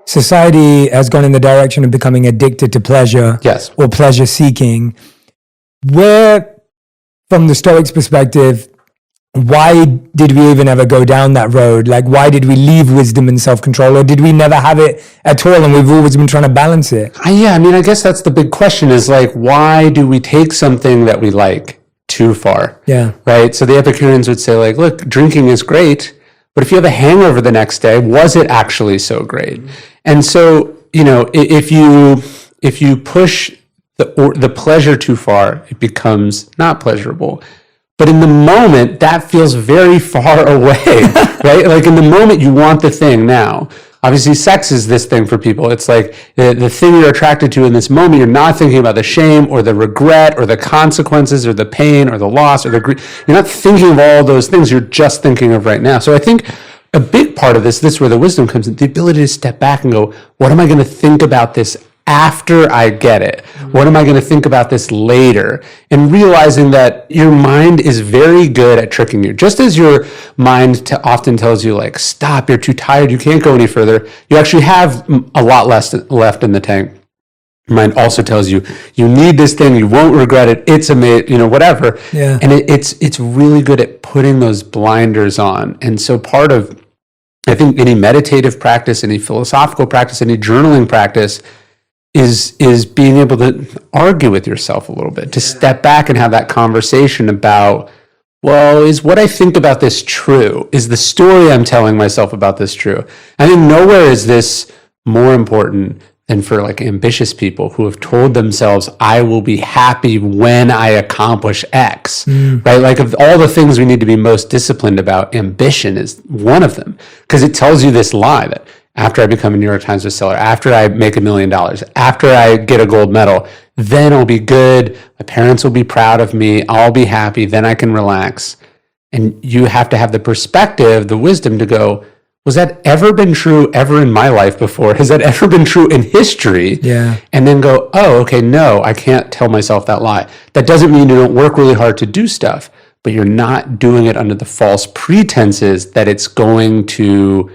society has gone in the direction of becoming addicted to pleasure, yes, or pleasure seeking. Where, from the Stoics' perspective, why did we even ever go down that road? Like, why did we leave wisdom and self-control, or did we never have it at all and we've always been trying to balance it? Yeah, I mean, I guess that's the big question is like, why do we take something that we like too far? Yeah. Right? So the Epicureans would say like, look, drinking is great, but if you have a hangover the next day, was it actually so great? And so, you know, if you push the pleasure too far, it becomes not pleasurable. But in the moment, that feels very far away, right? Like in the moment, you want the thing now. Obviously, sex is this thing for people. It's like the thing you're attracted to in this moment. You're not thinking about the shame or the regret or the consequences or the pain or the loss or the grief. You're not thinking of all those things. You're just thinking of right now. So I think a big part of this is where the wisdom comes in, the ability to step back and go, what am I going to think about this after I get it? What am I going to think about this later? And realizing that your mind is very good at tricking you. Just as your mind often tells you, like, stop, you're too tired, you can't go any further, you actually have a lot less left in the tank. Your mind also tells you, you need this thing, you won't regret it, it's amazing, you know, whatever. Yeah. And it's really good at putting those blinders on. And so part of, I think, any meditative practice, any philosophical practice, any journaling practice is being able to argue with yourself a little bit, to step back and have that conversation about, well, is what I think about this true? Is the story I'm telling myself about this true? I think nowhere is this more important than for like ambitious people who have told themselves, I will be happy when I accomplish X, right? Like of all the things we need to be most disciplined about, ambition is one of them, because it tells you this lie that after I become a New York Times bestseller, after I make $1 million, after I get a gold medal, then I'll be good. My parents will be proud of me. I'll be happy. Then I can relax. And you have to have the perspective, the wisdom to go, was that ever been true ever in my life before? Has that ever been true in history? Yeah. And then go, oh, okay, no, I can't tell myself that lie. That doesn't mean you don't work really hard to do stuff, but you're not doing it under the false pretenses that it's going to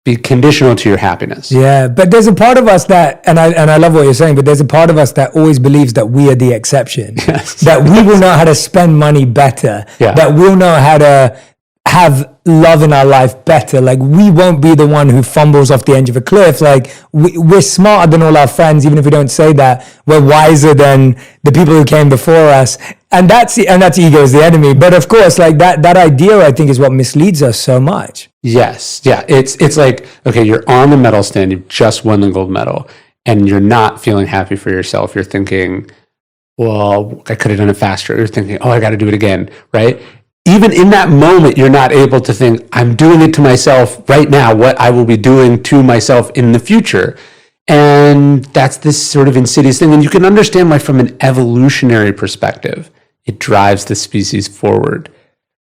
be conditional to your happiness. Yeah, but there's a part of us that, and I love what you're saying, but there's a part of us that always believes that we are the exception. Yes. That we will know how to spend money better. Yeah. That we'll know how to have love in our life better. Like we won't be the one who fumbles off the edge of a cliff. Like we're smarter than all our friends, even if we don't say that. We're wiser than the people who came before us. And that's ego is the enemy. But of course, like that idea, I think, is what misleads us so much. Yes. Yeah. It's like, okay, you're on the medal stand, you've just won the gold medal, and you're not feeling happy for yourself. You're thinking, well, I could have done it faster. You're thinking, oh, I got to do it again, right? Even in that moment, you're not able to think, I'm doing it to myself right now, what I will be doing to myself in the future. And that's this sort of insidious thing. And you can understand why, from an evolutionary perspective, it drives the species forward.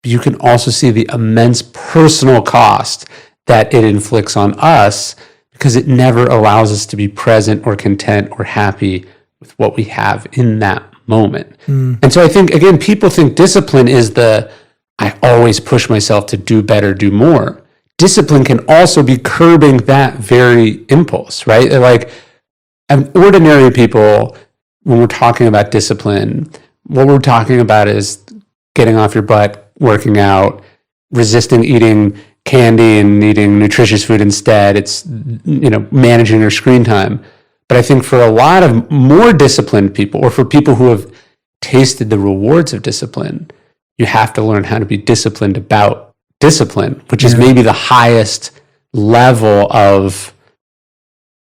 But you can also see the immense personal cost that it inflicts on us, because it never allows us to be present or content or happy with what we have in that moment. And so I think, again, people think discipline is I always push myself to do better, do more. Discipline can also be curbing that very impulse, right? Like ordinary people, when we're talking about discipline, what we're talking about is getting off your butt, working out, resisting eating candy and eating nutritious food instead. It's, managing your screen time. But I think for a lot of more disciplined people, or for people who have tasted the rewards of discipline, you have to learn how to be disciplined about discipline, which is maybe the highest level of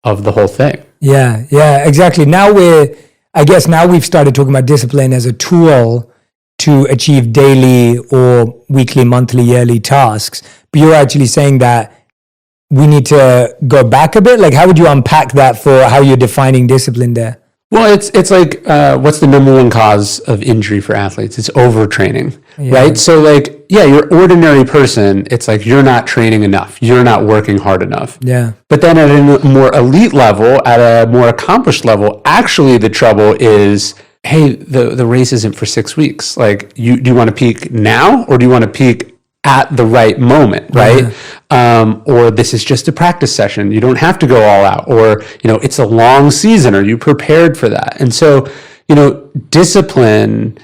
the whole thing. Yeah, exactly. Now we've started talking about discipline as a tool to achieve daily or weekly, monthly, yearly tasks. But you're actually saying that we need to go back a bit. Like, how would you unpack that for how you're defining discipline there? Well, it's like, what's the number one cause of injury for athletes? It's overtraining, right? So like, your ordinary person, it's like you're not training enough. You're not working hard enough. Yeah. But then at a more elite level, at a more accomplished level, actually the trouble is, hey, the race isn't for 6 weeks. Like, do you want to peak now, or do you want to peak at the right moment, right? Or this is just a practice session. You don't have to go all out. Or, it's a long season. Are you prepared for that? And so, discipline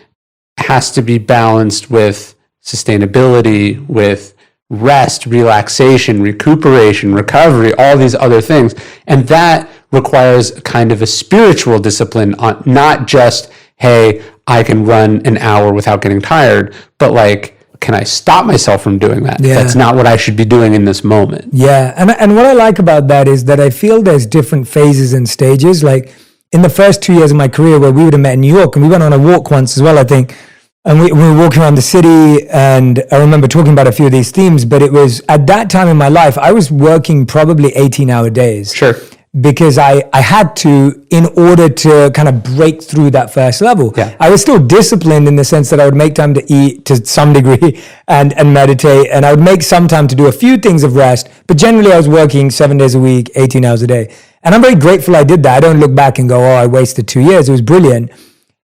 has to be balanced with sustainability, with rest, relaxation, recuperation, recovery, all these other things. And that requires kind of a spiritual discipline on not just, hey, I can run an hour without getting tired, but like, can I stop myself from doing that? Yeah. That's not what I should be doing in this moment. Yeah. And what I like about that is that I feel there's different phases and stages. Like in the first 2 years of my career where we would have met in New York, and we went on a walk once as well, I think, and we were walking around the city, and I remember talking about a few of these themes, but it was at that time in my life, I was working probably 18-hour days. Sure. Because I had to, in order to kind of break through that first level. Yeah. I was still disciplined in the sense that I would make time to eat to some degree and meditate, and I would make some time to do a few things of rest, but generally I was working 7 days a week, 18 hours a day. And I'm very grateful I did that. I don't look back and go, oh, I wasted 2 years. It was brilliant.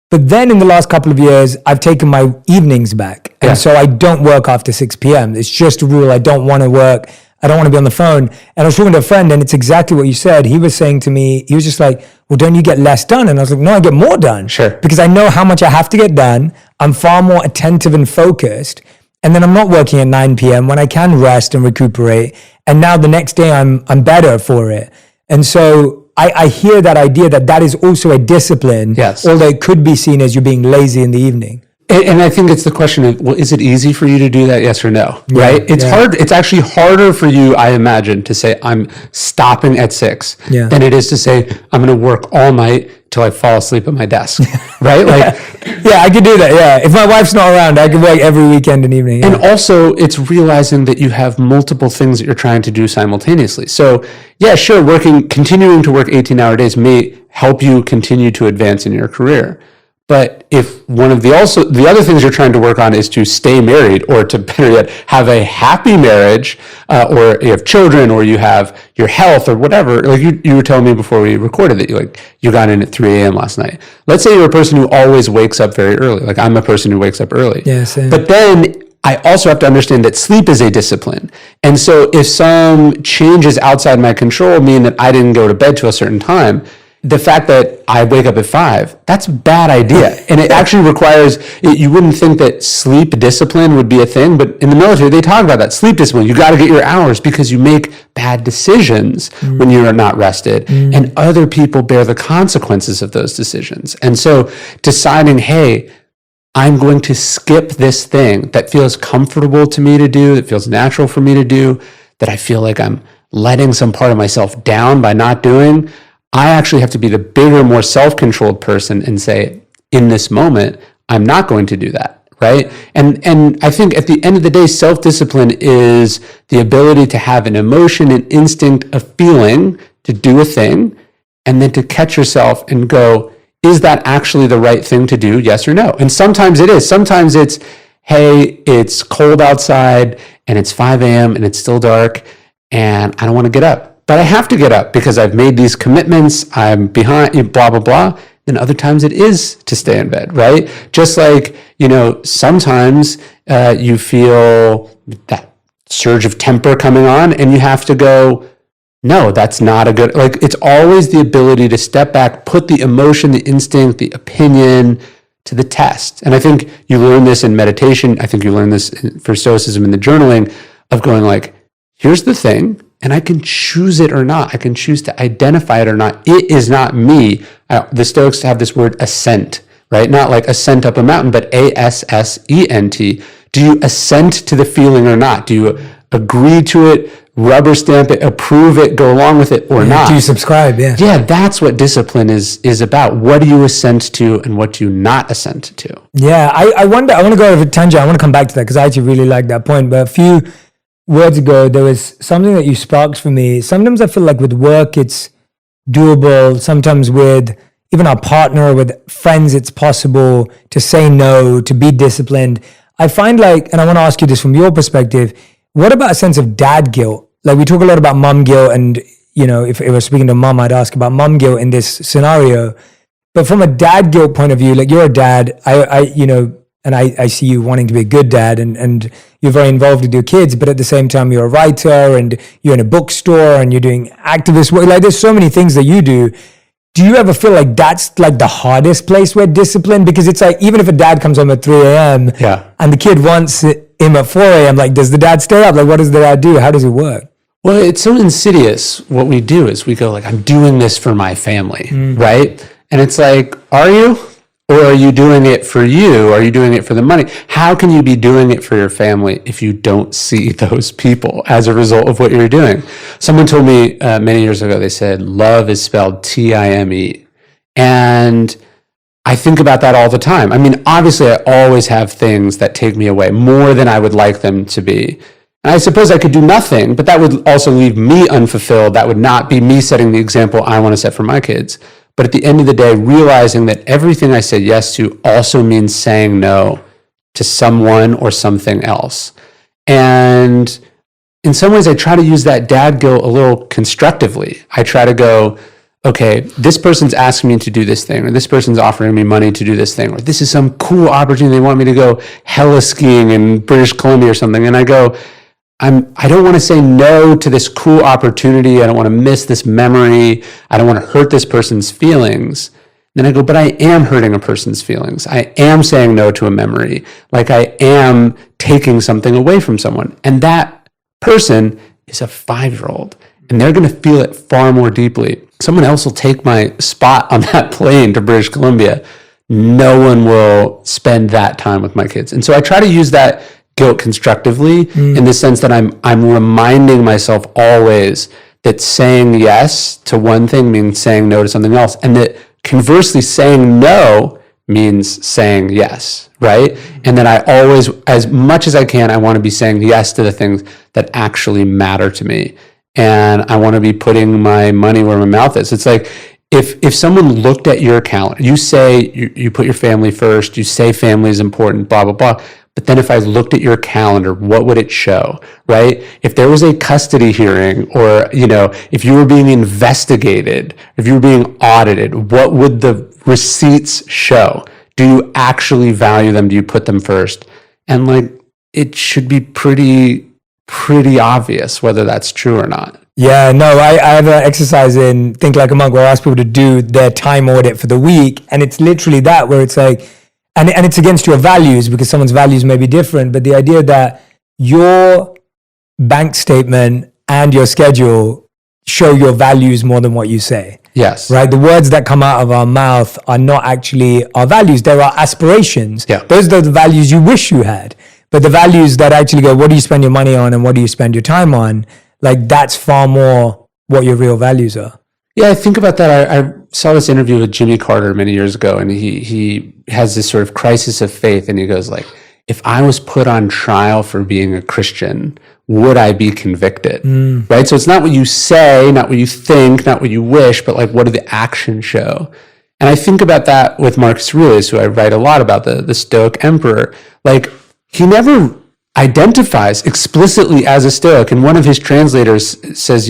But then in the last couple of years, I've taken my evenings back. And so I don't work after 6 p.m. It's just a rule. I don't want to work. I don't want to be on the phone. And I was talking to a friend, and it's exactly what you said. He was saying to me, he was just like, well, don't you get less done? And I was like, no, I get more done. Sure. Because I know how much I have to get done. I'm far more attentive and focused. And then I'm not working at 9 p.m. when I can rest and recuperate. And now the next day I'm better for it. And so I hear that idea that is also a discipline. Yes. Although it could be seen as you being lazy in the evening. And I think it's the question of, well, is it easy for you to do that? Yes or no, right? It's hard. It's actually harder for you, I imagine, to say I'm stopping at 6 than it is to say I'm going to work all night till I fall asleep at my desk, right? Like, I could do that. Yeah, if my wife's not around, I could work every weekend and evening. And also, it's realizing that you have multiple things that you're trying to do simultaneously. So, yeah, sure, continuing to work 18-hour days may help you continue to advance in your career. But if one of the other things you're trying to work on is to stay married, or to better yet, have a happy marriage, or you have children, or you have your health, or whatever, like you were telling me before we recorded that you got in at 3 a.m. last night. Let's say you're a person who always wakes up very early. Like I'm a person who wakes up early. Yeah, same. But then I also have to understand that sleep is a discipline. And so if some changes outside my control mean that I didn't go to bed to a certain time, the fact that I wake up at 5, that's a bad idea. And it actually requires, you wouldn't think that sleep discipline would be a thing, but in the military, they talk about that. Sleep discipline, you got to get your hours because you make bad decisions when you're not rested. And other people bear the consequences of those decisions. And so deciding, hey, I'm going to skip this thing that feels comfortable to me to do, that feels natural for me to do, that I feel like I'm letting some part of myself down by not doing. I actually have to be the bigger, more self-controlled person and say, in this moment, I'm not going to do that, right? And I think at the end of the day, self-discipline is the ability to have an emotion, an instinct, a feeling to do a thing, and then to catch yourself and go, is that actually the right thing to do, yes or no? And sometimes it is. Sometimes it's, hey, it's cold outside, and it's 5 a.m., and it's still dark, and I don't want to get up. But I have to get up because I've made these commitments, I'm behind, blah, blah, blah. Then other times it is to stay in bed, right? Just like, sometimes you feel that surge of temper coming on and you have to go, no, that's not a good, like it's always the ability to step back, put the emotion, the instinct, the opinion to the test. And I think you learn this in meditation. I think you learn this for Stoicism in the journaling of going like, here's the thing. And I can choose it or not. I can choose to identify it or not. It is not me. The Stoics have this word assent, right? Not like ascent up a mountain, but A-S-S-E-N-T. Do you assent to the feeling or not? Do you agree to it, rubber stamp it, approve it, go along with it or not? Do you subscribe? Yeah. Yeah, that's what discipline is about. What do you assent to and what do you not assent to? Yeah, I wonder, I want to go over a tangent. I want to come back to that because I actually really like that point. But a few words ago, there was something that you sparked for me. Sometimes I feel like with work, it's doable. Sometimes with even our partner, with friends, it's possible to say no, to be disciplined. I find like, and I want to ask you this from your perspective, what about a sense of dad guilt? Like we talk a lot about mom guilt, and if I was speaking to mom, I'd ask about mom guilt in this scenario. But from a dad guilt point of view, like you're a dad, and I see you wanting to be a good dad, and you're very involved with your kids, but at the same time you're a writer and you're in a bookstore and you're doing activist work. Like there's so many things that you do. Do you ever feel like that's like the hardest place where discipline? Because it's like, even if a dad comes home at 3 a.m. and the kid wants him at 4 a.m., like, does the dad stay up? Like, what does the dad do? How does it work? Well, it's so insidious. What we do is we go like, I'm doing this for my family, right? And it's like, are you? Or are you doing it for you? Are you doing it for the money? How can you be doing it for your family if you don't see those people as a result of what you're doing? Someone told me many years ago, they said, love is spelled Time. And I think about that all the time. I mean, obviously, I always have things that take me away more than I would like them to be. And I suppose I could do nothing, but that would also leave me unfulfilled. That would not be me setting the example I want to set for my kids. But at the end of the day, realizing that everything I say yes to also means saying no to someone or something else. And in some ways, I try to use that dad guilt a little constructively. I try to go, okay, this person's asking me to do this thing, or this person's offering me money to do this thing, or this is some cool opportunity. They want me to go heli skiing in British Columbia or something. And I go, I don't want to say no to this cool opportunity. I don't want to miss this memory. I don't want to hurt this person's feelings. Then I go, but I am hurting a person's feelings. I am saying no to a memory. Like I am taking something away from someone. And that person is a 5-year-old. And they're going to feel it far more deeply. Someone else will take my spot on that plane to British Columbia. No one will spend that time with my kids. And so I try to use that guilt constructively in the sense that I'm reminding myself always that saying yes to one thing means saying no to something else, and that conversely saying no means saying yes, right? And that I always, as much as I can, I want to be saying yes to the things that actually matter to me, and I want to be putting my money where my mouth is. It's like if someone looked at your calendar, you say you put your family first, you say family is important, blah blah blah. But then if I looked at your calendar, what would it show, right? If there was a custody hearing, or, if you were being investigated, if you were being audited, what would the receipts show? Do you actually value them? Do you put them first? And like, it should be pretty obvious whether that's true or not. Yeah, no, I have an exercise in Think Like a Monk where I ask people to do their time audit for the week. And it's literally that, where it's like, and it's against your values because someone's values may be different, but the idea that your bank statement and your schedule show your values more than what you say. Yes. Right? The words that come out of our mouth are not actually our values. They're our aspirations. Yeah. Those are the values you wish you had. But the values that actually go, what do you spend your money on and what do you spend your time on? Like, that's far more what your real values are. Yeah, I think about that. I saw this interview with Jimmy Carter many years ago, and he has this sort of crisis of faith, and he goes like, if I was put on trial for being a Christian, would I be convicted? Right? So it's not what you say, not what you think, not what you wish, but like, what do the actions show? And I think about that with Marcus Aurelius, who I write a lot about, the Stoic emperor. Like, he never identifies explicitly as a Stoic. And one of his translators says,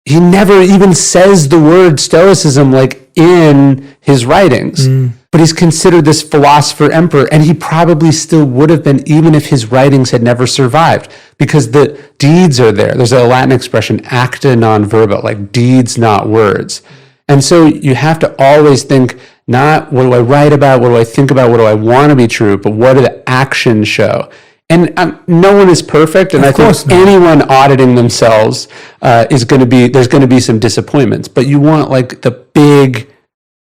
he never even says the word Stoicism like in his writings, but he's considered this philosopher emperor, and he probably still would have been even if his writings had never survived, because the deeds are there. There's a Latin expression, acta non verba, like deeds, not words. And so you have to always think, not what do I write about, what do I think about, what do I want to be true, but what do the actions show? And no one is perfect, and I think anyone auditing themselves there's going to be some disappointments. But you want like the big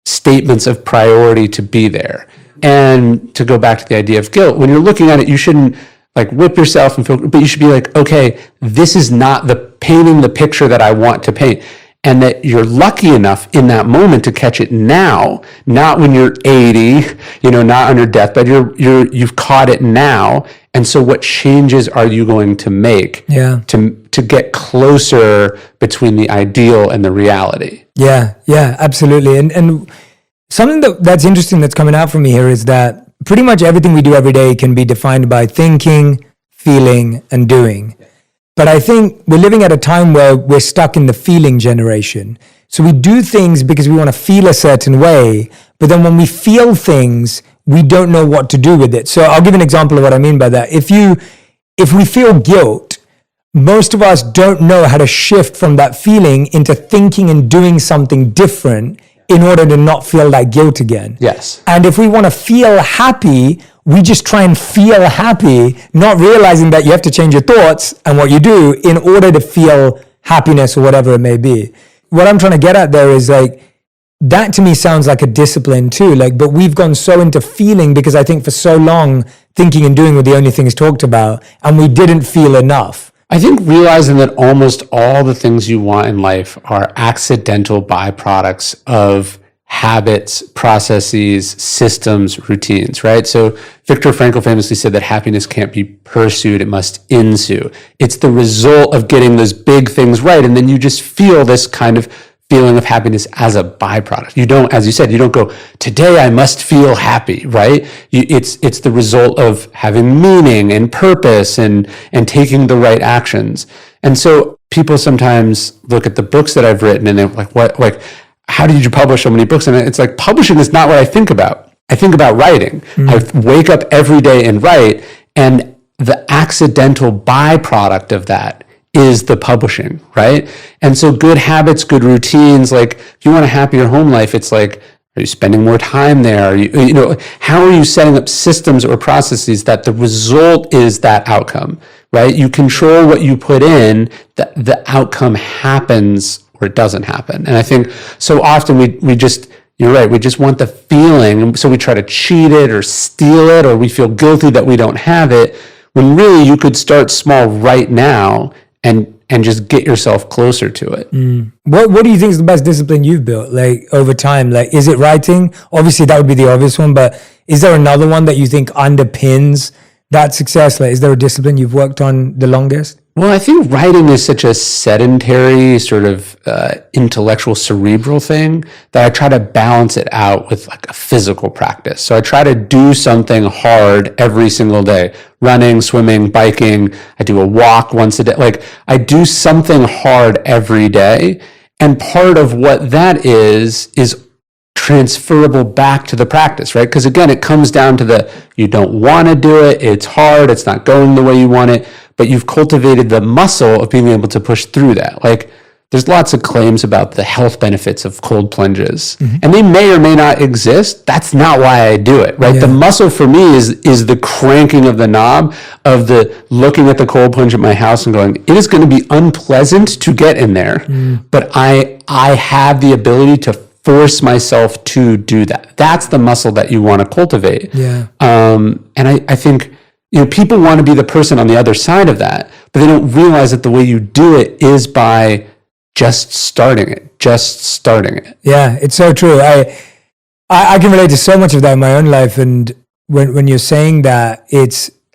statements of priority to be there. And to go back to the idea of guilt, when you're looking at it, you shouldn't like whip yourself and feel, but you should be like, okay, this is not painting the picture that I want to paint. And that you're lucky enough in that moment to catch it now, not when you're 80, not on your deathbed. You've caught it now. And so what changes are you going to make to get closer between the ideal and the reality? Yeah, absolutely. And something that's interesting that's coming out from me here is that pretty much everything we do every day can be defined by thinking, feeling, and doing. But I think we're living at a time where we're stuck in the feeling generation. So we do things because we want to feel a certain way, but then when we feel things, we don't know what to do with it. So I'll give an example of what I mean by that. If we feel guilt, most of us don't know how to shift from that feeling into thinking and doing something different in order to not feel that guilt again. Yes. And if we want to feel happy, we just try and feel happy, not realizing that you have to change your thoughts and what you do in order to feel happiness or whatever it may be. What I'm trying to get at there is like, that to me sounds like a discipline too. Like, but we've gone so into feeling because I think for so long, thinking and doing were the only things talked about, and we didn't feel enough. I think realizing that almost all the things you want in life are accidental byproducts of habits, processes, systems, routines, right? So Viktor Frankl famously said that happiness can't be pursued, it must ensue. It's the result of getting those big things right. And then you just feel this kind of feeling of happiness as a byproduct. You don't, as you said, you don't go, today I must feel happy, right? It's the result of having meaning and purpose and taking the right actions. And so people sometimes look at the books that I've written and they're like, how did you publish so many books? And it's like, publishing is not what I think about. I think about writing. I wake up every day and write, and the accidental byproduct of that is the publishing, right? And so good habits, good routines, like if you want a happier home life, it's like, are you spending more time there? Are you how are you setting up systems or processes that the result is that outcome, right? You control what you put in, that the outcome happens or it doesn't happen. And I think so often we just, you're right, we just want the feeling. So we try to cheat it or steal it, or we feel guilty that we don't have it, when really you could start small right now and just get yourself closer to it. What do you think is the best discipline you've built, like over time? Like, is it writing? Obviously that would be the obvious one, but is there another one that you think underpins that success? Like, is there a discipline you've worked on the longest? Well, I think writing is such a sedentary sort of intellectual, cerebral thing that I try to balance it out with like a physical practice. So I try to do something hard every single day, running, swimming, biking. I do a walk once a day. Like I do something hard every day. And part of what that is transferable back to the practice, right? Because again, it comes down to you don't want to do it. It's hard. It's not going the way you want it. But you've cultivated the muscle of being able to push through that. Like there's lots of claims about the health benefits of cold plunges, and they may or may not exist. That's not why I do it, right? Yeah. The muscle for me is the cranking of the knob, of the looking at the cold plunge at my house and going, it is going to be unpleasant to get in there, but I have the ability to force myself to do that. That's the muscle that you want to cultivate. Yeah. And I think, people want to be the person on the other side of that, but they don't realize that the way you do it is by just starting it. Yeah, it's so true. I can relate to so much of that in my own life. And when you're saying that,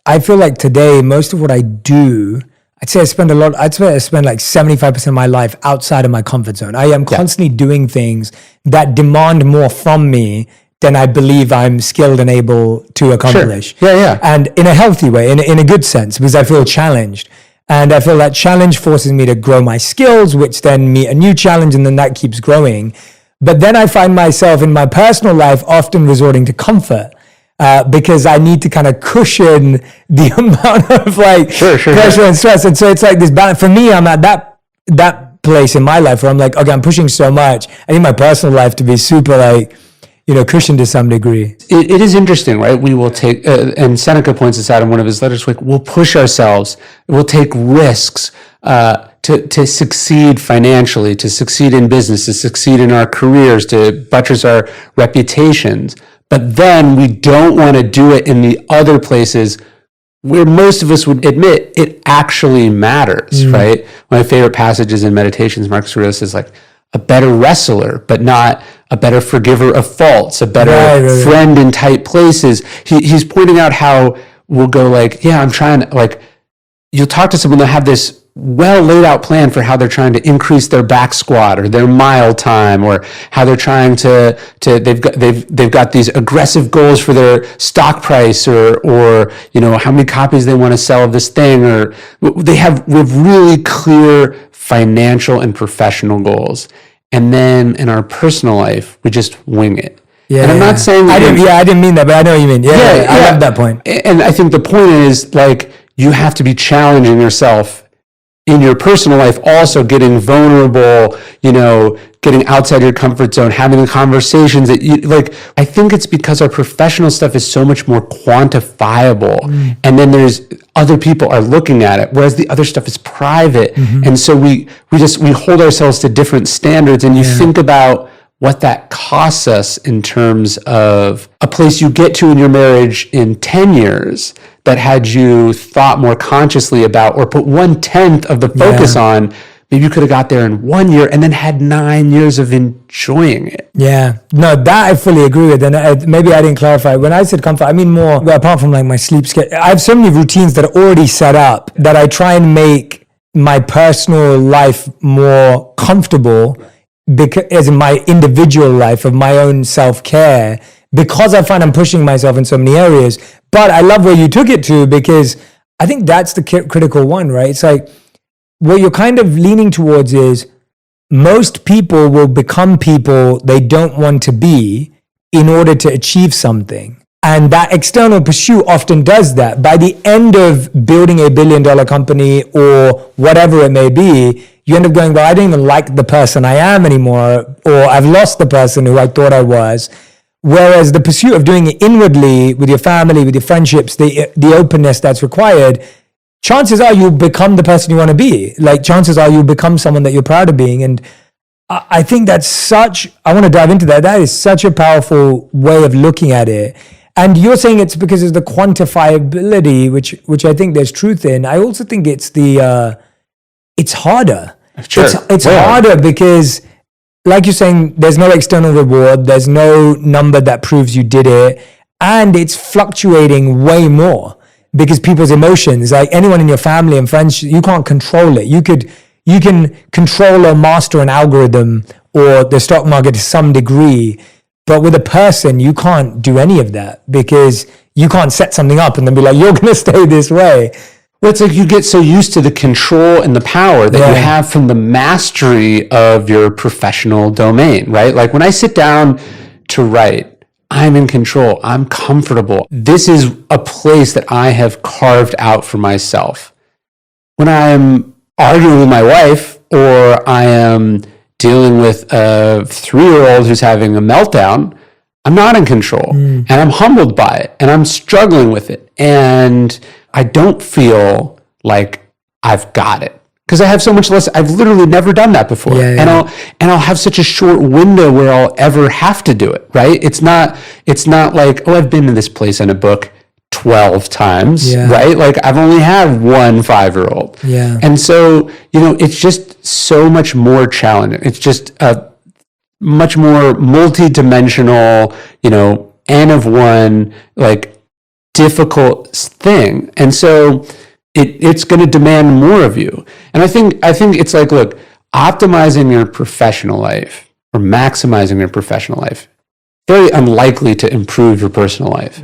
I feel like today, most of what I do, I'd say I spend like 75% of my life outside of my comfort zone. I am constantly doing things that demand more from me than I believe I'm skilled and able to accomplish. Sure. Yeah. And in a healthy way, in a good sense, because I feel challenged. And I feel that challenge forces me to grow my skills, which then meet a new challenge, and then that keeps growing. But then I find myself in my personal life often resorting to comfort because I need to kind of cushion the amount of pressure and stress. And so it's like this balance. For me, I'm at that place in my life where I'm like, okay, I'm pushing so much. I need my personal life to be super cushioned to some degree. It is interesting, right? We will take, and Seneca points this out in one of his letters, like we'll push ourselves, we'll take risks to succeed financially, to succeed in business, to succeed in our careers, to buttress our reputations. But then we don't want to do it in the other places where most of us would admit it actually matters, right? One of my favorite passages in Meditations, Marcus Aurelius says like, a better wrestler, but not a better forgiver of faults, a better friend in tight places. He's pointing out how we'll go like, yeah, I'm trying to, like, you'll talk to someone, they'll have this well laid out plan for how they're trying to increase their back squat or their mile time, or how they're trying to they've got these aggressive goals for their stock price, or how many copies they want to sell of this thing, or we have really clear financial and professional goals. And then in our personal life, we just wing it. Yeah, and I'm not saying that I didn't mean that, but I know what you mean. Yeah, I love that point. And I think the point is, like, you have to be challenging yourself in your personal life, also getting vulnerable, getting outside your comfort zone, having the conversations that you like. I think it's because our professional stuff is so much more quantifiable. And then there's other people are looking at it, whereas the other stuff is private. And so we hold ourselves to different standards. And you think about what that costs us in terms of a place you get to in your marriage in 10 years that had you thought more consciously about, or put 1/10 of the focus on. Maybe you could have got there in 1 year and then had 9 years of enjoying it. Yeah, no, that I fully agree with. And maybe I didn't clarify. When I said comfort, I mean more, apart from like my sleep schedule, I have so many routines that are already set up that I try and make my personal life more comfortable, because as in my individual life of my own self-care, because I find I'm pushing myself in so many areas. But I love where you took it to, because I think that's the critical one, right? It's like, what you're kind of leaning towards is most people will become people they don't want to be in order to achieve something. And that external pursuit often does that. By the end of building a $1 billion company or whatever it may be, you end up going, well, I don't even like the person I am anymore, or I've lost the person who I thought I was. Whereas the pursuit of doing it inwardly with your family, with your friendships, the openness that's required, chances are you'll become the person you want to be. Like, chances are you'll become someone that you're proud of being. And I think that's I want to dive into that. That is such a powerful way of looking at it. And you're saying it's because of the quantifiability, which I think there's truth in. I also think it's it's harder. Sure. It's harder because, like you're saying, there's no external reward. There's no number that proves you did it. And it's fluctuating way more because people's emotions, like anyone in your family and friends, you can't control it. You can control or master an algorithm or the stock market to some degree. But with a person, you can't do any of that because you can't set something up and then be like, you're going to stay this way. Well, it's like you get so used to the control and the power that you have from the mastery of your professional domain, right? Like when I sit down to write, I'm in control. I'm comfortable. This is a place that I have carved out for myself. When I am arguing with my wife, or I am dealing with a 3-year-old who's having a meltdown, I'm not in control. And I'm humbled by it, and I'm struggling with it. And I don't feel like I've got it because I have so much less. I've literally never done that before. And I'll have such a short window where I'll ever have to do it, right? It's not like, oh, I've been to this place in a book 12 times, right? Like I've only had one 5-year-old. And so, it's just so much more challenging. It's just a much more multi-dimensional, N of one, like difficult thing. And so it's going to demand more of you. And I think it's like, look, optimizing your professional life or maximizing your professional life, very unlikely to improve your personal life.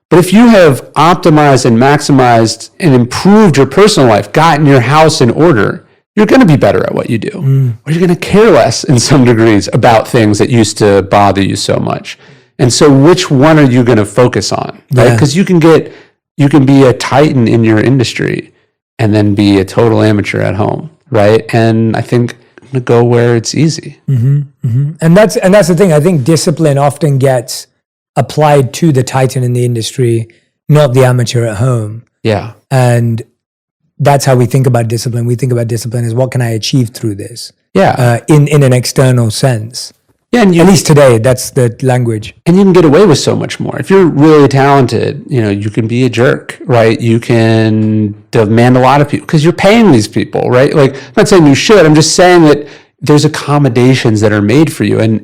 But if you have optimized and maximized and improved your personal life, gotten your house in order, you're going to be better at what you do. Or you're going to care less in some degrees about things that used to bother you so much. And so which one are you going to focus on, right? Because you can be a titan in your industry and then be a total amateur at home, right? And I think I'm going to go where it's easy. And that's the thing. I think discipline often gets applied to the titan in the industry, not the amateur at home. Yeah. And that's how we think about discipline. We think about discipline as what can I achieve through this? In an external sense. Yeah, and at least today, that's the language. And you can get away with so much more. If you're really talented, you can be a jerk, right? You can demand a lot of people because you're paying these people, right? Like, I'm not saying you should. I'm just saying that there's accommodations that are made for you. And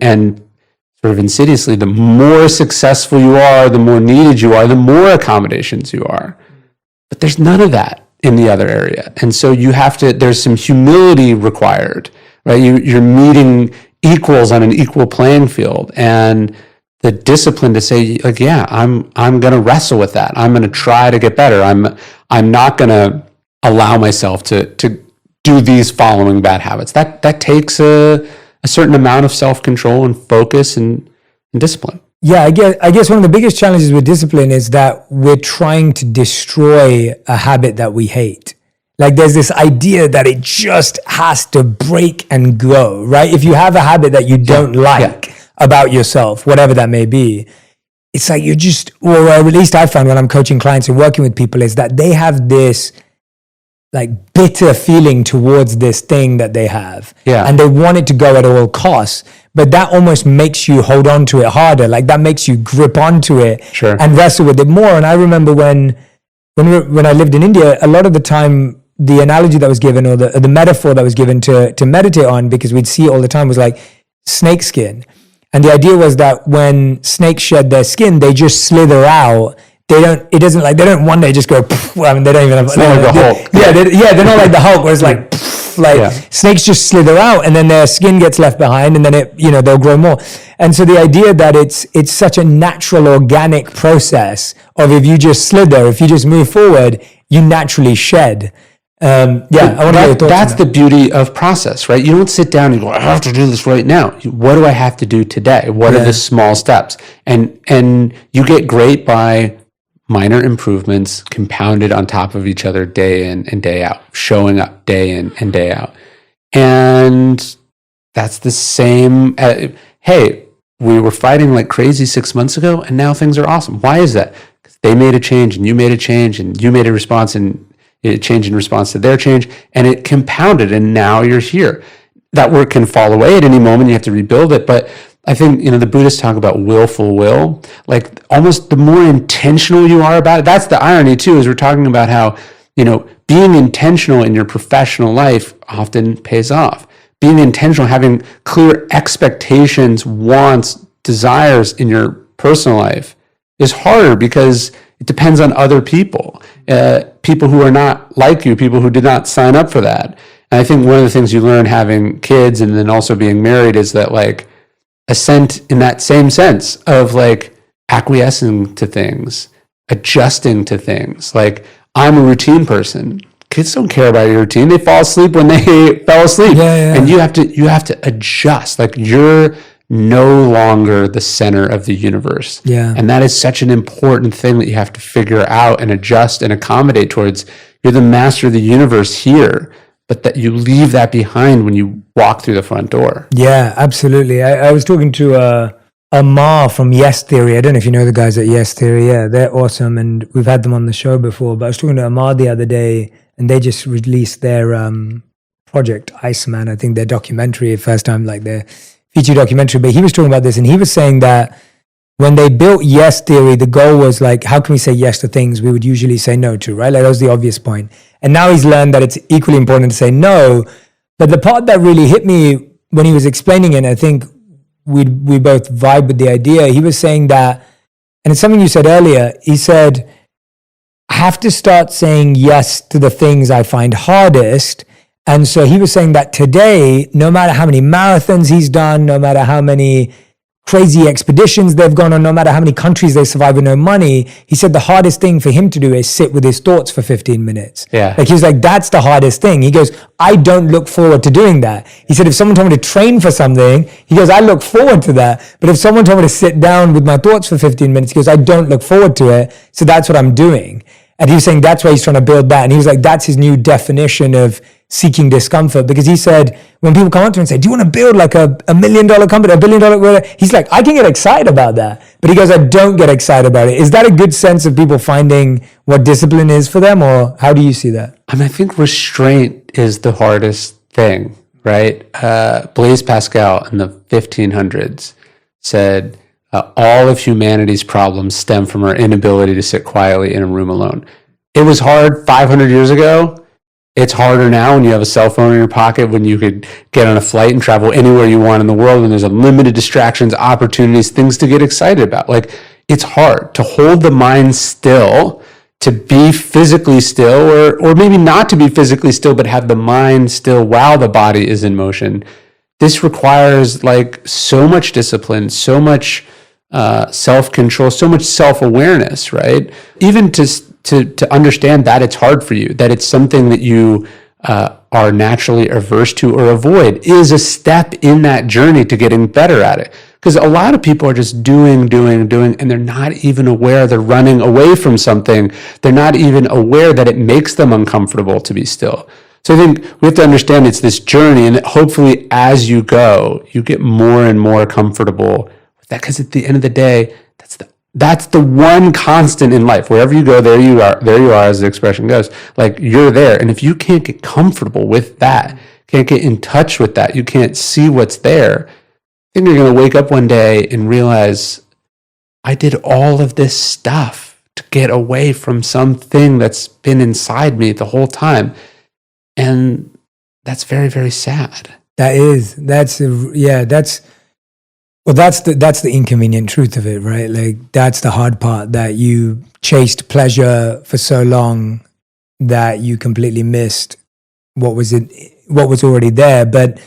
sort of insidiously, the more successful you are, the more needed you are, the more accommodations you are. But there's none of that in the other area. And so there's some humility required, right? You're meeting equals on an equal playing field, and the discipline to say, like, I'm going to wrestle with that. I'm going to try to get better. I'm not going to allow myself to do these following bad habits. That takes a certain amount of self-control and focus and discipline. Yeah, I guess one of the biggest challenges with discipline is that we're trying to destroy a habit that we hate. Like there's this idea that it just has to break and go, right? If you have a habit that you don't like about yourself, whatever that may be, it's like you're just, or at least I found when I'm coaching clients and working with people, is that they have this like bitter feeling towards this thing that they have. Yeah. And they want it to go at all costs. But that almost makes you hold on to it harder. Like that makes you grip onto it and wrestle with it more. And I remember when I lived in India, a lot of the time, the analogy that was given or the metaphor that was given to meditate on, because we'd see it all the time, was like snake skin. And the idea was that when snakes shed their skin, they just slither out. They don't one day just go, I mean, they don't even have, it's not like the Hulk. They're not like the Hulk where it's like, snakes just slither out and then their skin gets left behind and then they'll grow more. And so the idea that it's such a natural, organic process of if you just slither, if you just move forward, you naturally shed. I want to get your thoughts. That's the beauty of process, right? You don't sit down and go, I have to do this right now. What do I have to do today? What are the small steps? And you get great by minor improvements compounded on top of each other day in and day out, showing up day in and day out. And that's the same. Hey, we were fighting like crazy 6 months ago and now things are awesome. Why is that? Because they made a change and you made a change and you made a response and it changed in response to their change and it compounded and now you're here. That work can fall away at any moment. You have to rebuild it. But I think, the Buddhists talk about willful will, like almost the more intentional you are about it. That's the irony too, is we're talking about how, being intentional in your professional life often pays off. Being intentional, having clear expectations, wants, desires in your personal life is harder because it depends on other people, people who are not like you, people who did not sign up for that. And I think one of the things you learn having kids and then also being married is that like assent in that same sense of like acquiescing to things, adjusting to things. Like I'm a routine person. Kids don't care about your routine. They fall asleep when they fell asleep. And you have to adjust. Like you're no longer the center of the universe. And that is such an important thing that you have to figure out and adjust and accommodate towards. You're the master of the universe here, but that you leave that behind when you walk through the front door. Yeah, absolutely. I was talking to Amar from Yes Theory. I don't know if you know the guys at Yes Theory. Yeah, they're awesome. And we've had them on the show before. But I was talking to Amar the other day and they just released their project, Iceman. I think their documentary, first time, like their feature documentary. But he was talking about this and he was saying that when they built Yes Theory, the goal was like, how can we say yes to things we would usually say no to, right? Like that was the obvious point. And now he's learned that it's equally important to say no. But the part that really hit me when he was explaining it, I think we both vibe with the idea. He was saying that, and it's something you said earlier, he said, I have to start saying yes to the things I find hardest. And so he was saying that today, no matter how many marathons he's done, no matter how many crazy expeditions they've gone on, no matter how many countries they survive with no money, he said the hardest thing for him to do is sit with his thoughts for 15 minutes. Like he was like, that's the hardest thing. He goes, I don't look forward to doing that. He said, if someone told me to train for something, he goes, I look forward to that. But if someone told me to sit down with my thoughts for 15 minutes, he goes, I don't look forward to it. So that's what I'm doing. And he was saying that's why he's trying to build that. And he was like, that's his new definition of seeking discomfort. Because he said, when people come up to him and say, do you want to build like a $1 million company, $1 billion, he's like, I can get excited about that. But he goes, I don't get excited about it. Is that a good sense of people finding what discipline is for them? Or how do you see that? I mean, I think restraint is the hardest thing, right? Blaise Pascal in the 1500s said, all of humanity's problems stem from our inability to sit quietly in a room alone. It was hard 500 years ago. It's harder now when you have a cell phone in your pocket, when you could get on a flight and travel anywhere you want in the world, when there's unlimited distractions, opportunities, things to get excited about. Like, it's hard to hold the mind still, to be physically still, or maybe not to be physically still, but have the mind still while the body is in motion. This requires like so much discipline, so much self-control, so much self-awareness, right? Even to understand that it's hard for you, that it's something that you are naturally averse to or avoid is a step in that journey to getting better at it. Because a lot of people are just doing, and they're not even aware they're running away from something. They're not even aware that it makes them uncomfortable to be still. So I think we have to understand it's this journey, and that hopefully as you go, you get more and more comfortable with that. Because at the end of the day, that's the one constant in life. Wherever you go, there you are, as the expression goes. Like, you're there. And if you can't get comfortable with that, can't get in touch with that, you can't see what's there, I think you're going to wake up one day and realize, I did all of this stuff to get away from something that's been inside me the whole time. And that's very, very sad. That's the inconvenient truth of it, right? Like, that's the hard part, that you chased pleasure for so long that you completely missed what was already there. But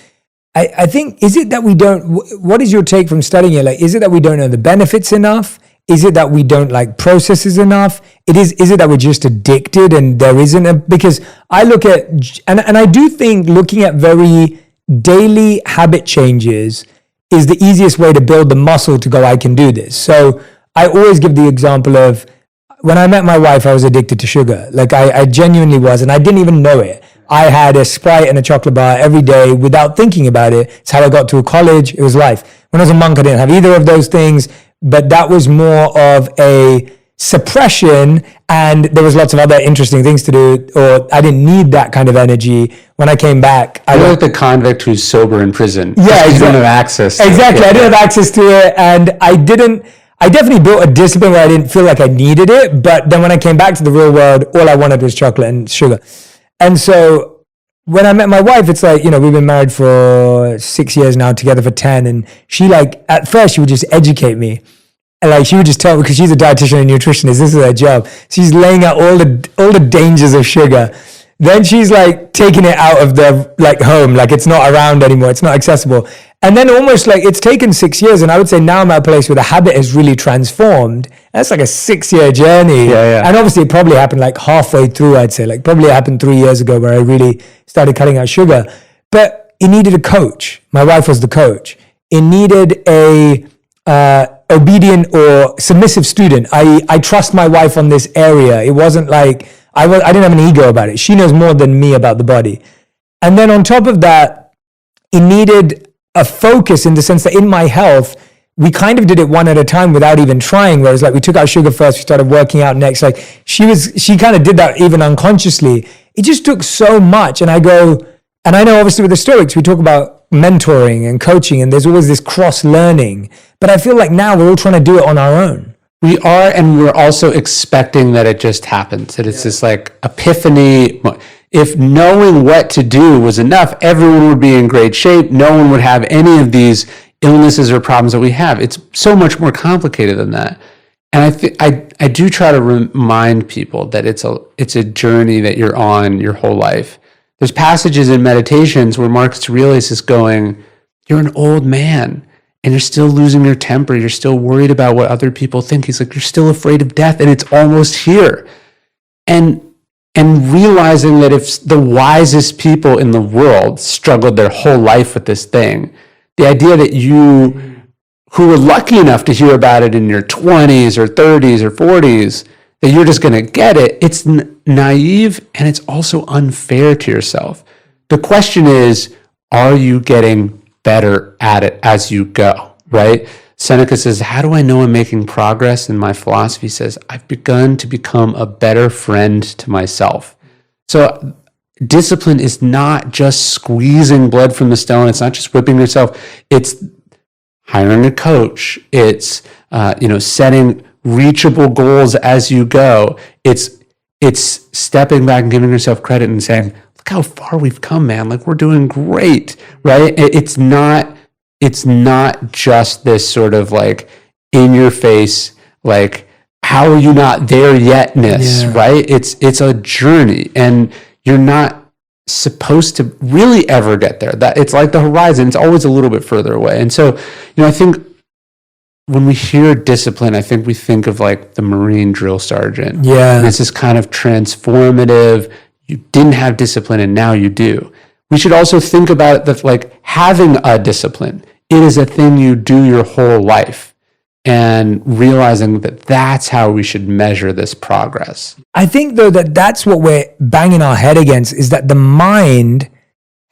I think, is it that we don't, what is your take from studying it? Like, is it that we don't know the benefits enough? Is it that we don't like processes enough? Is it that we're just addicted and there isn't because I look at, and I do think looking at very daily habit changes is the easiest way to build the muscle to go, I can do this. So I always give the example of when I met my wife, I was addicted to sugar. Like, I genuinely was, and I didn't even know it. I had a Sprite and a chocolate bar every day without thinking about it. It's how I got to college. It was life. When I was a monk, I didn't have either of those things, but that was more of a suppression, and there was lots of other interesting things to do, or I didn't need that kind of energy. When I came back, I like the convict who's sober in prison. Yeah, exactly. You don't have access to exactly. it. I didn't have access to it, and I definitely built a discipline where I didn't feel like I needed it, but then when I came back to the real world, all I wanted was chocolate and sugar. And so when I met my wife, it's like, we've been married for 6 years now, together for 10. And she, like, at first she would just educate me. And like, she would just tell me, because she's a dietitian and nutritionist, this is her job. She's laying out all the dangers of sugar. Then she's like taking it out of the home, like it's not around anymore, it's not accessible. And then almost like it's taken 6 years, and I would say now I'm at a place where the habit has really transformed. That's like a 6-year journey. Yeah. And obviously it probably happened like halfway through, I'd say, like probably happened 3 years ago where I really started cutting out sugar. But it needed a coach. My wife was the coach. It needed a obedient or submissive student. I trust my wife on this area. It wasn't like, I didn't have an ego about it. She knows more than me about the body. And then on top of that, it needed a focus in the sense that in my health, we kind of did it one at a time without even trying. Whereas like we took out sugar first, we started working out next. Like she kind of did that even unconsciously. It just took so much. And I know obviously with the Stoics, we talk about mentoring and coaching, and there's always this cross learning. But I feel like now we're all trying to do it on our own. We are, and we're also expecting that it just happens, that it's this like epiphany. If knowing what to do was enough, everyone would be in great shape. No one would have any of these illnesses or problems that we have. It's so much more complicated than that. And I do try to remind people that it's a journey that you're on your whole life. There's passages in meditations where Marcus Aurelius is going, you're an old man, and you're still losing your temper. You're still worried about what other people think. He's like, you're still afraid of death, and it's almost here. And realizing that if the wisest people in the world struggled their whole life with this thing, the idea that you, who were lucky enough to hear about it in your 20s or 30s or 40s, that you're just going to get it, it's naive, and it's also unfair to yourself. The question is, are you getting better at it as you go, right? Seneca says, how do I know I'm making progress? And my philosophy says, I've begun to become a better friend to myself. So discipline is not just squeezing blood from the stone. It's not just whipping yourself. It's hiring a coach. It's, setting reachable goals as you go. It's stepping back and giving yourself credit and saying, look how far we've come, man. Like, we're doing great, right? It's not just this sort of like in your face, like, how are you not there yetness, right? It's a journey, and you're not supposed to really ever get there. That it's like the horizon. It's always a little bit further away. And so, I think when we hear discipline, I think we think of like the Marine drill sergeant. Yeah. And it's this kind of transformative, you didn't have discipline and now you do. We should also think about it that like having a discipline, it is a thing you do your whole life, and realizing that that's how we should measure this progress. I think though that that's what we're banging our head against, is that the mind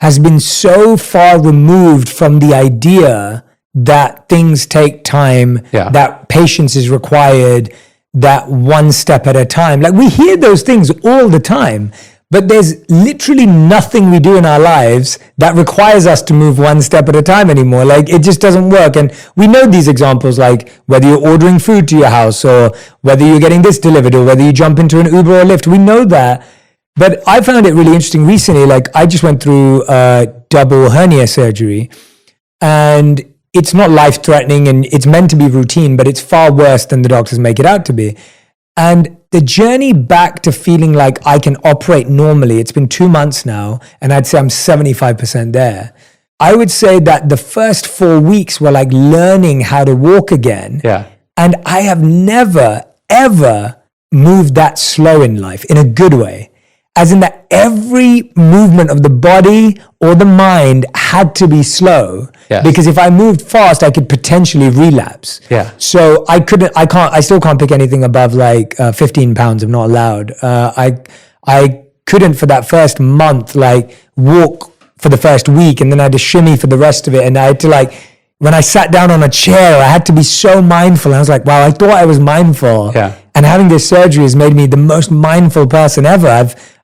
has been so far removed from the idea that things take time, that patience is required, that one step at a time. Like we hear those things all the time, but there's literally nothing we do in our lives that requires us to move one step at a time anymore. Like it just doesn't work. And we know these examples, like whether you're ordering food to your house or whether you're getting this delivered or whether you jump into an Uber or Lyft. We know that. But I found it really interesting recently. Like I just went through a double hernia surgery, and it's not life-threatening and it's meant to be routine, but it's far worse than the doctors make it out to be. And the journey back to feeling like I can operate normally, it's been 2 months now, and I'd say I'm 75% there. I would say that the first 4 weeks were like learning how to walk again. Yeah. And I have never, ever moved that slow in life in a good way. As in that every movement of the body or the mind had to be slow. Yes. Because if I moved fast, I could potentially relapse. Yeah. So I still can't pick anything above like 15 pounds. I'm not allowed. I couldn't for that first month, like walk for the first week, and then I had to shimmy for the rest of it. And I had to like, when I sat down on a chair, I had to be so mindful. I was like, wow, I thought I was mindful. Yeah. And having this surgery has made me the most mindful person ever.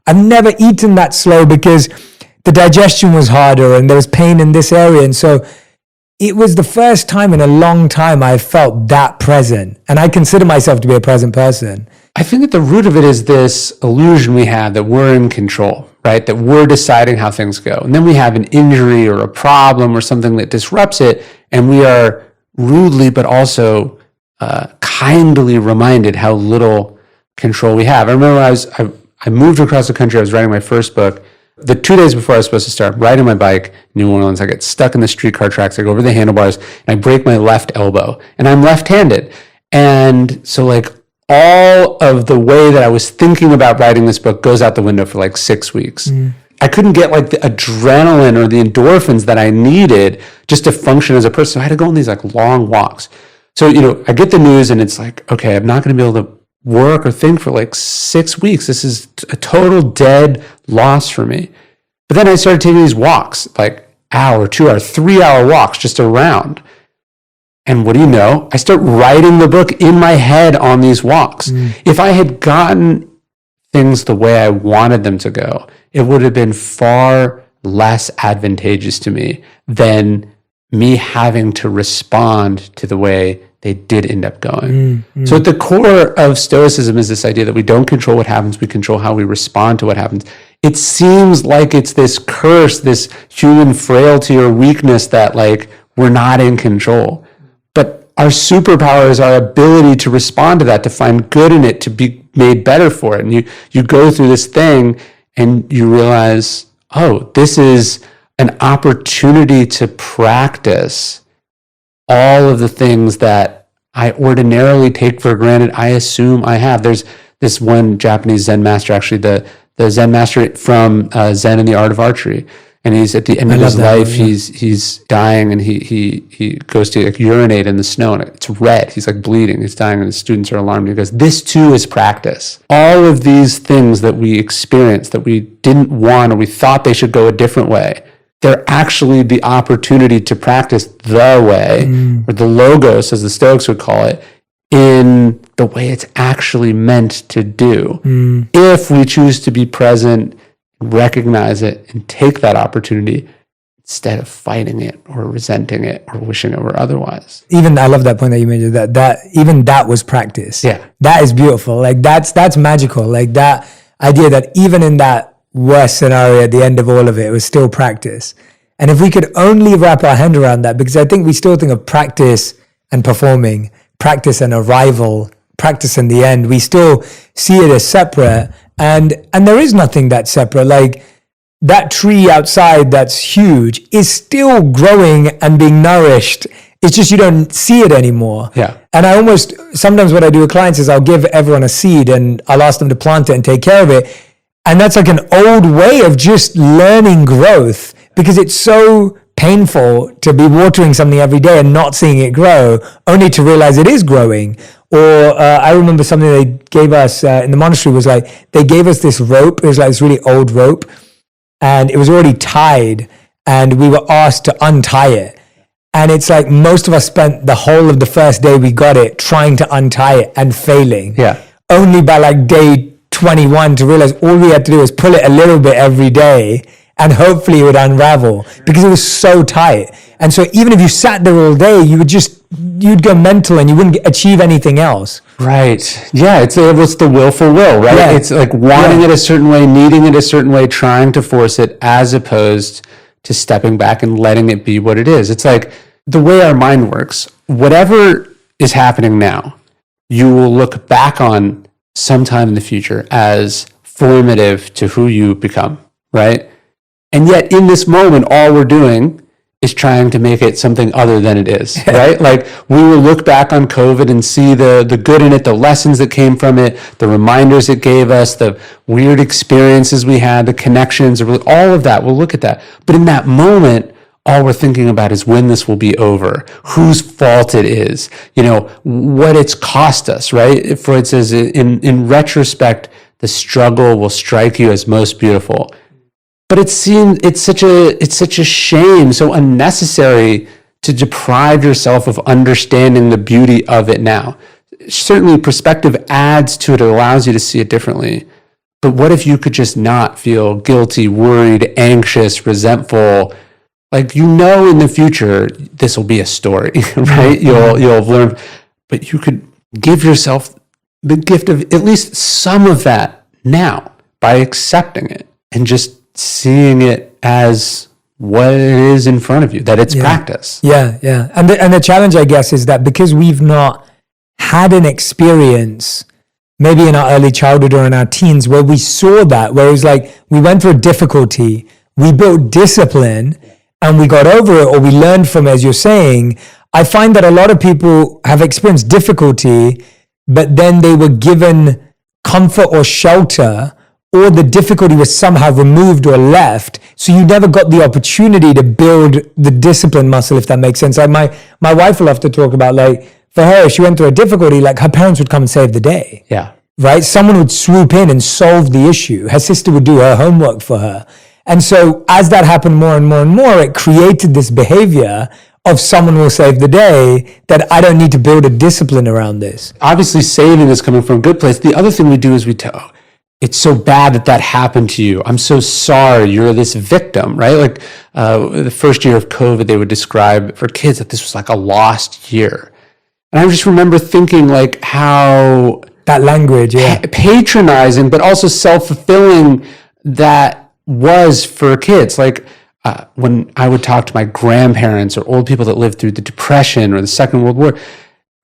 I've never eaten that slow because the digestion was harder and there was pain in this area. And so it was the first time in a long time I felt that present. And I consider myself to be a present person. I think at the root of it is this illusion we have that we're in control, right? That we're deciding how things go. And then we have an injury or a problem or something that disrupts it, and we are rudely but also kindly reminded how little control we have. I remember I moved across the country. I was writing my first book. The 2 days before I was supposed to start riding my bike in New Orleans, I get stuck in the streetcar tracks. I go over the handlebars and I break my left elbow, and I'm left-handed. And so like all of the way that I was thinking about writing this book goes out the window for like 6 weeks. I couldn't get like the adrenaline or the endorphins that I needed just to function as a person. So I had to go on these like long walks. So, I get the news and it's like, okay, I'm not going to be able to work or think for like 6 weeks. This is a total dead loss for me. But then I started taking these walks, like hour, 2 hour, 3 hour walks just around. And what do you know? I start writing the book in my head on these walks. If I had gotten things the way I wanted them to go, it would have been far less advantageous to me than me having to respond to the way they did end up going. So at the core of Stoicism is this idea that we don't control what happens, we control how we respond to what happens. It seems like it's this curse, this human frailty or weakness that like we're not in control. But our superpower is our ability to respond to that, to find good in it, to be made better for it. And you go through this thing and you realize, oh, this is an opportunity to practice all of the things that I ordinarily take for granted, I assume I have. There's this one Japanese Zen master, actually the Zen master from Zen and the Art of Archery. And he's at the end of his life, he's dying, and he goes to like urinate in the snow, and it's red. He's like bleeding. He's dying, and the students are alarmed. He goes, this too is practice. All of these things that we experience that we didn't want or we thought they should go a different way, they're actually the opportunity to practice the way, or the logos, as the Stoics would call it, in the way it's actually meant to do. If we choose to be present, recognize it, and take that opportunity instead of fighting it or resenting it or wishing it were otherwise. Even I love that point that you mentioned, that even that was practice. Yeah. That is beautiful. Like that's magical. Like that idea that even in that worst scenario at the end of all of it was still practice. And if we could only wrap our hand around that, because I think we still think of practice and performing, practice and arrival, practice in the end. We still see it as separate. And there is nothing that's separate. Like that tree outside that's huge is still growing and being nourished. It's just you don't see it anymore. Yeah. And sometimes what I do with clients is I'll give everyone a seed and I'll ask them to plant it and take care of it. And that's like an old way of just learning growth, because it's so painful to be watering something every day and not seeing it grow, only to realize it is growing. Or I remember something they gave us in the monastery was like, they gave us this rope. It was like this really old rope, and it was already tied, and we were asked to untie it. And it's like most of us spent the whole of the first day we got it trying to untie it and failing. Yeah. Only by like day 21 to realize all we had to do was pull it a little bit every day, and hopefully it would unravel, because it was so tight. And so even if you sat there all day, you'd go mental and you wouldn't achieve anything else. Right. Yeah. It's the willful will, right? Yeah. It's like wanting it a certain way, needing it a certain way, trying to force it, as opposed to stepping back and letting it be what it is. It's like the way our mind works. Whatever is happening now, you will look back on sometime in the future as formative to who you become, right? And yet in this moment, all we're doing is trying to make it something other than it is, right? Like we will look back on COVID and see the good in it, the lessons that came from it, the reminders it gave us, the weird experiences we had, the connections, all of that. We'll look at that. But in that moment, all we're thinking about is when this will be over, whose fault it is, what it's cost us, right? Freud says in retrospect, the struggle will strike you as most beautiful. But it's such a shame, so unnecessary to deprive yourself of understanding the beauty of it now. Certainly perspective adds to it, it allows you to see it differently. But what if you could just not feel guilty, worried, anxious, resentful? Like, in the future, this will be a story, right? You'll have learned, but you could give yourself the gift of at least some of that now by accepting it and just seeing it as what it is in front of you, that it's practice. Yeah. And the challenge, I guess, is that because we've not had an experience, maybe in our early childhood or in our teens, where we saw that, where it was like we went through a difficulty, we built discipline, and we got over it, or we learned from it, as you're saying. I find that a lot of people have experienced difficulty, but then they were given comfort or shelter, or the difficulty was somehow removed or left. So you never got the opportunity to build the discipline muscle, if that makes sense. Like my wife will have to talk about, like, for her, if she went through a difficulty, like her parents would come and save the day. Yeah. Right? Someone would swoop in and solve the issue. Her sister would do her homework for her. And so as that happened more and more and more, it created this behavior of someone will save the day, that I don't need to build a discipline around this. Obviously, saving is coming from a good place. The other thing we do is we tell, it's so bad that happened to you. I'm so sorry. You're this victim, right? Like the first year of COVID, they would describe for kids that this was like a lost year. And I just remember thinking, like, how that language, patronizing, but also self-fulfilling that was for kids. Like when I would talk to my grandparents or old people that lived through the Depression or the Second World War,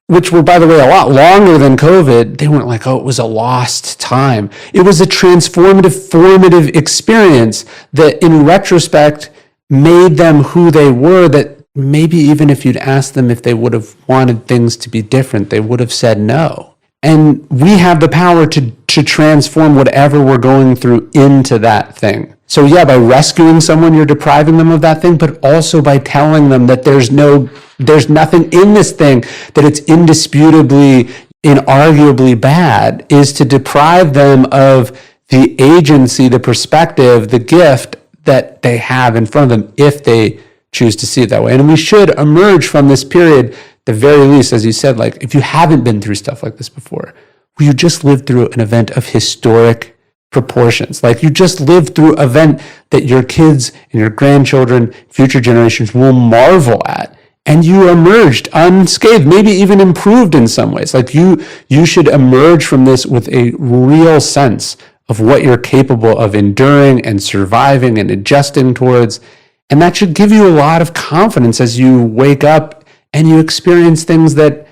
which were, by the way, a lot longer than COVID, they weren't like, oh, it was a lost time. It was a transformative, formative experience that in retrospect made them who they were, that maybe even if you'd asked them if they would have wanted things to be different, they would have said no. And we have the power to transform whatever we're going through into that thing. So yeah, by rescuing someone, you're depriving them of that thing, but also by telling them that there's nothing in this thing, that it's indisputably, inarguably bad, is to deprive them of the agency, the perspective, the gift that they have in front of them if they choose to see it that way. And we should emerge from this period, the very least, as you said, like if you haven't been through stuff like this before, where you just lived through an event of historic proportions, like you just lived through an event that your kids and your grandchildren, future generations will marvel at, and you emerged unscathed, maybe even improved in some ways. Like you should emerge from this with a real sense of what you're capable of enduring and surviving and adjusting towards. And that should give you a lot of confidence as you wake up and you experience things that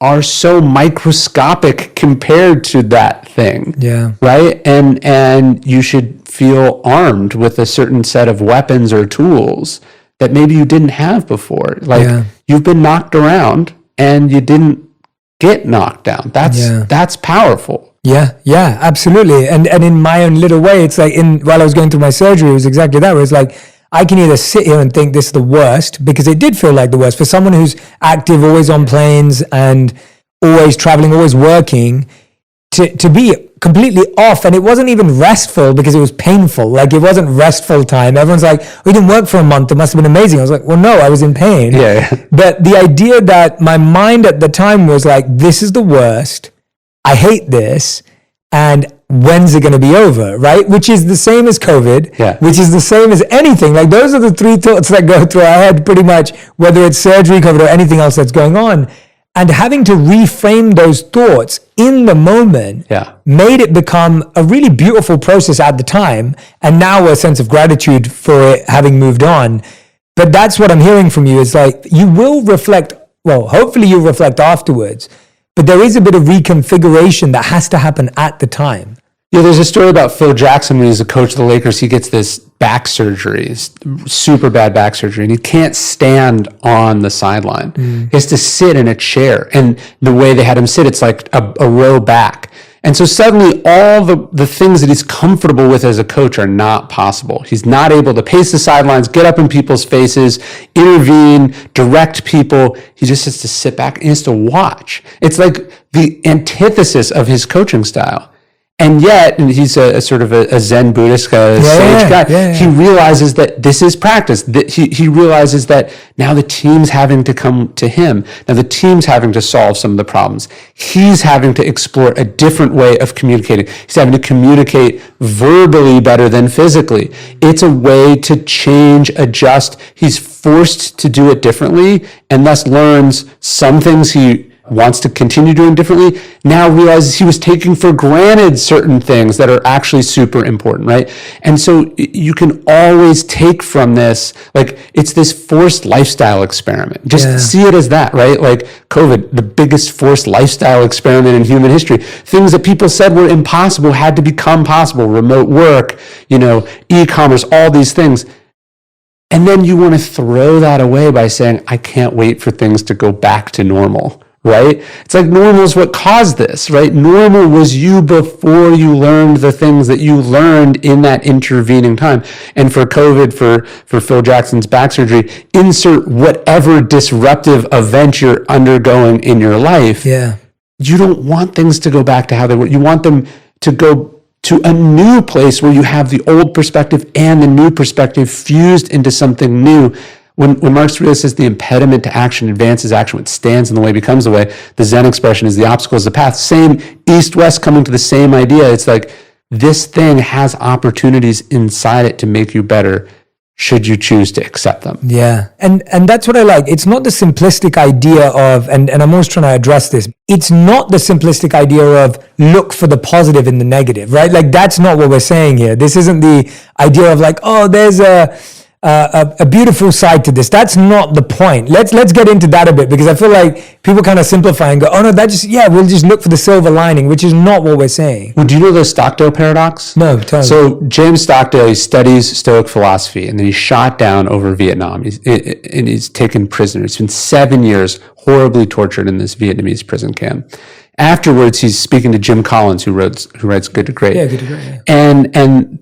are so microscopic compared to that thing. Yeah. Right? And you should feel armed with a certain set of weapons or tools that maybe you didn't have before. Like you've been knocked around and you didn't get knocked down. That's powerful. Yeah, absolutely. And in my own little way, it's like while I was going through my surgery, it was exactly that, where it's like, I can either sit here and think this is the worst, because it did feel like the worst for someone who's active, always on planes and always traveling, always working, to be completely off. And it wasn't even restful because it was painful. Like, it wasn't restful time. Everyone's like, we didn't work for a month. It must have been amazing. I was like, well, no, I was in pain. Yeah. But the idea that my mind at the time was like, this is the worst. I hate this. And when's it going to be over, right? Which is the same as COVID, which is the same as anything. Like, those are the three thoughts that go through our head pretty much, whether it's surgery, COVID, or anything else that's going on. And having to reframe those thoughts in the moment made it become a really beautiful process at the time. And now a sense of gratitude for it having moved on. But that's what I'm hearing from you, is like, you will reflect, well, hopefully you reflect afterwards, but there is a bit of reconfiguration that has to happen at the time. Yeah, there's a story about Phil Jackson when he's a coach of the Lakers. He gets this back surgery, super bad back surgery, and he can't stand on the sideline. He has to sit in a chair. And the way they had him sit, it's like a row back. And so suddenly all the things that he's comfortable with as a coach are not possible. He's not able to pace the sidelines, get up in people's faces, intervene, direct people. He just has to sit back and he has to watch. It's like the antithesis of his coaching style. And yet, and he's a sort of a Zen Buddhist sage guy, he realizes that this is practice. That he realizes that now the team's having to come to him. Now the team's having to solve some of the problems. He's having to explore a different way of communicating. He's having to communicate verbally better than physically. It's a way to change, adjust. He's forced to do it differently, and thus learns some things he wants to continue doing differently, now realizes he was taking for granted certain things that are actually super important, right? And so you can always take from this, like, it's this forced lifestyle experiment. Just see it as that, right? Like COVID, the biggest forced lifestyle experiment in human history. Things that people said were impossible had to become possible. Remote work, e-commerce, all these things. And then you want to throw that away by saying, I can't wait for things to go back to normal. Right? It's like normal is what caused this, right? Normal was you before you learned the things that you learned in that intervening time. And for COVID, for Phil Jackson's back surgery, insert whatever disruptive event you're undergoing in your life. Yeah. You don't want things to go back to how they were. You want them to go to a new place where you have the old perspective and the new perspective fused into something new. When Marcus Aurelius says the impediment to action advances action, what stands in the way becomes the way, the Zen expression is the obstacle is the path. Same east-west coming to the same idea. It's like this thing has opportunities inside it to make you better should you choose to accept them. Yeah. And that's what I like. It's not the simplistic idea of, and I'm always trying to address this, it's not the simplistic idea of look for the positive in the negative, right? Like, that's not what we're saying here. This isn't the idea of like, oh, there's a beautiful side to this. That's not the point. Let's get into that a bit, because I feel like people kind of simplify and go, oh no, we'll just look for the silver lining, which is not what we're saying. Well, do you know the Stockdale paradox? No, tell me. So James Stockdale, he studies Stoic philosophy, and then he's shot down over Vietnam. He's taken prisoner. It's been 7 years, horribly tortured in this Vietnamese prison camp. Afterwards, he's speaking to Jim Collins, who writes Good to Great. Yeah, Good to Great. Yeah. And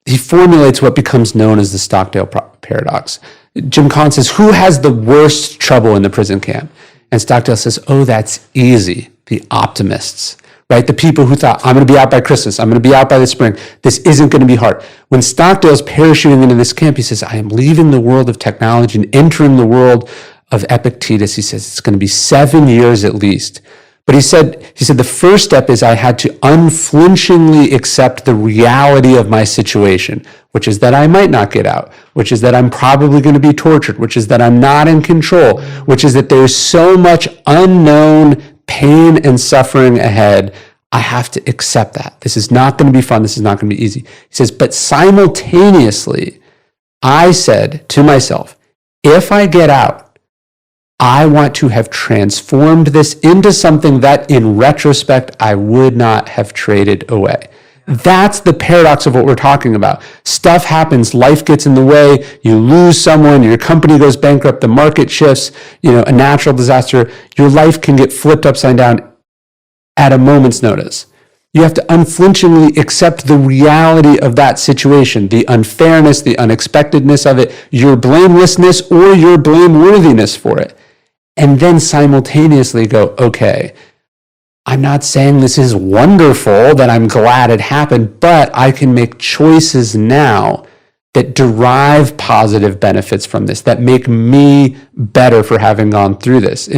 he formulates what becomes known as the Stockdale paradox. Jim Collins says, who has the worst trouble in the prison camp? And Stockdale says, oh, that's easy. The optimists, right? The people who thought, I'm going to be out by Christmas. I'm going to be out by the spring. This isn't going to be hard. When Stockdale's parachuting into this camp, he says, I am leaving the world of technology and entering the world of Epictetus. He says, it's going to be 7 years at least. But he said the first step is I had to unflinchingly accept the reality of my situation, which is that I might not get out, which is that I'm probably going to be tortured, which is that I'm not in control, which is that there's so much unknown pain and suffering ahead. I have to accept that. This is not going to be fun. This is not going to be easy. He says, but simultaneously, I said to myself, if I get out, I want to have transformed this into something that, in retrospect, I would not have traded away. That's the paradox of what we're talking about. Stuff happens, life gets in the way, you lose someone, your company goes bankrupt, the market shifts, a natural disaster, your life can get flipped upside down at a moment's notice. You have to unflinchingly accept the reality of that situation, the unfairness, the unexpectedness of it, your blamelessness or your blameworthiness for it. And then simultaneously go, okay, I'm not saying this is wonderful, that I'm glad it happened, but I can make choices now that derive positive benefits from this, that make me better for having gone through this.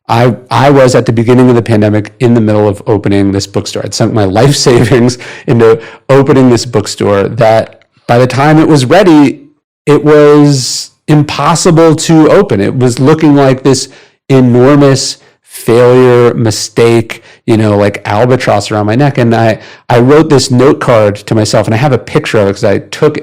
I was at the beginning of the pandemic in the middle of opening this bookstore. I'd sunk my life savings into opening this bookstore that by the time it was ready, it was impossible to open. It was looking like this enormous failure, mistake, like albatross around my neck. And I wrote this note card to myself, and I have a picture of it because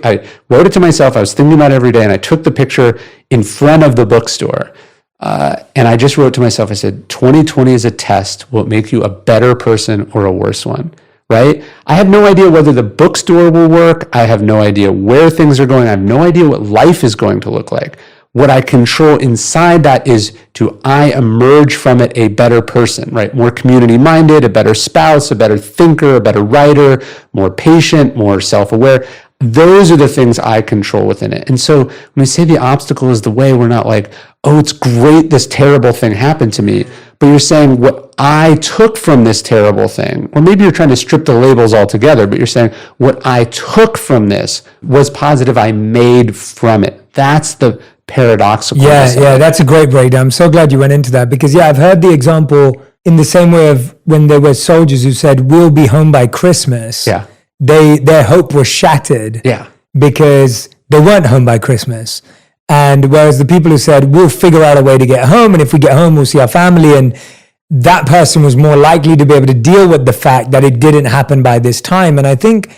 I wrote it to myself. I was thinking about it every day, and I took the picture in front of the bookstore. And I just wrote to myself, I said, 2020 is a test. Will it make you a better person or a worse one? Right? I have no idea whether the bookstore will work. I have no idea where things are going. I have no idea what life is going to look like. What I control inside that is I emerge from it a better person, right? More community-minded, a better spouse, a better thinker, a better writer, more patient, more self-aware. Those are the things I control within it. And so when we say the obstacle is the way, we're not like, oh, it's great this terrible thing happened to me. But you're saying what I took from this terrible thing, or maybe you're trying to strip the labels altogether, but you're saying what I took from this was positive I made from it. That's the paradoxical. Yeah, that's a great breakdown. I'm so glad you went into that because, I've heard the example in the same way of when there were soldiers who said, we'll be home by Christmas. Yeah. Their hope was shattered because they weren't home by Christmas. And whereas the people who said, we'll figure out a way to get home, and if we get home, we'll see our family, and that person was more likely to be able to deal with the fact that it didn't happen by this time. And I think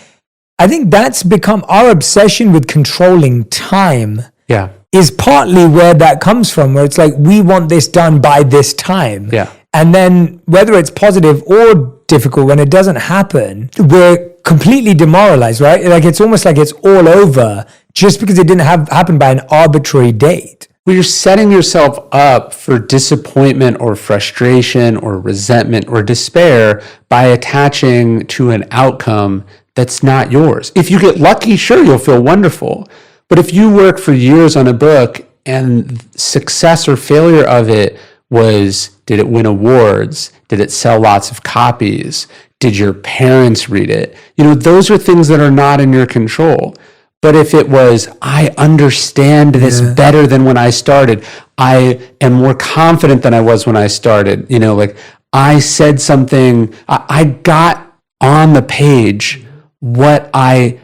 that's become our obsession with controlling time. Yeah. Is partly where that comes from, where it's like, we want this done by this time. Yeah. And then whether it's positive or difficult, when it doesn't happen, we're completely demoralized, right? Like it's almost like it's all over just because it didn't happen by an arbitrary date. Well, you're setting yourself up for disappointment or frustration or resentment or despair by attaching to an outcome that's not yours. If you get lucky, sure, you'll feel wonderful. But if you work for years on a book and success or failure of it was, did it win awards? Did it sell lots of copies? Did your parents read it? Those are things that are not in your control. But if it was, I understand this better than when I started. I am more confident than I was when I started. Like I said something, I got on the page what I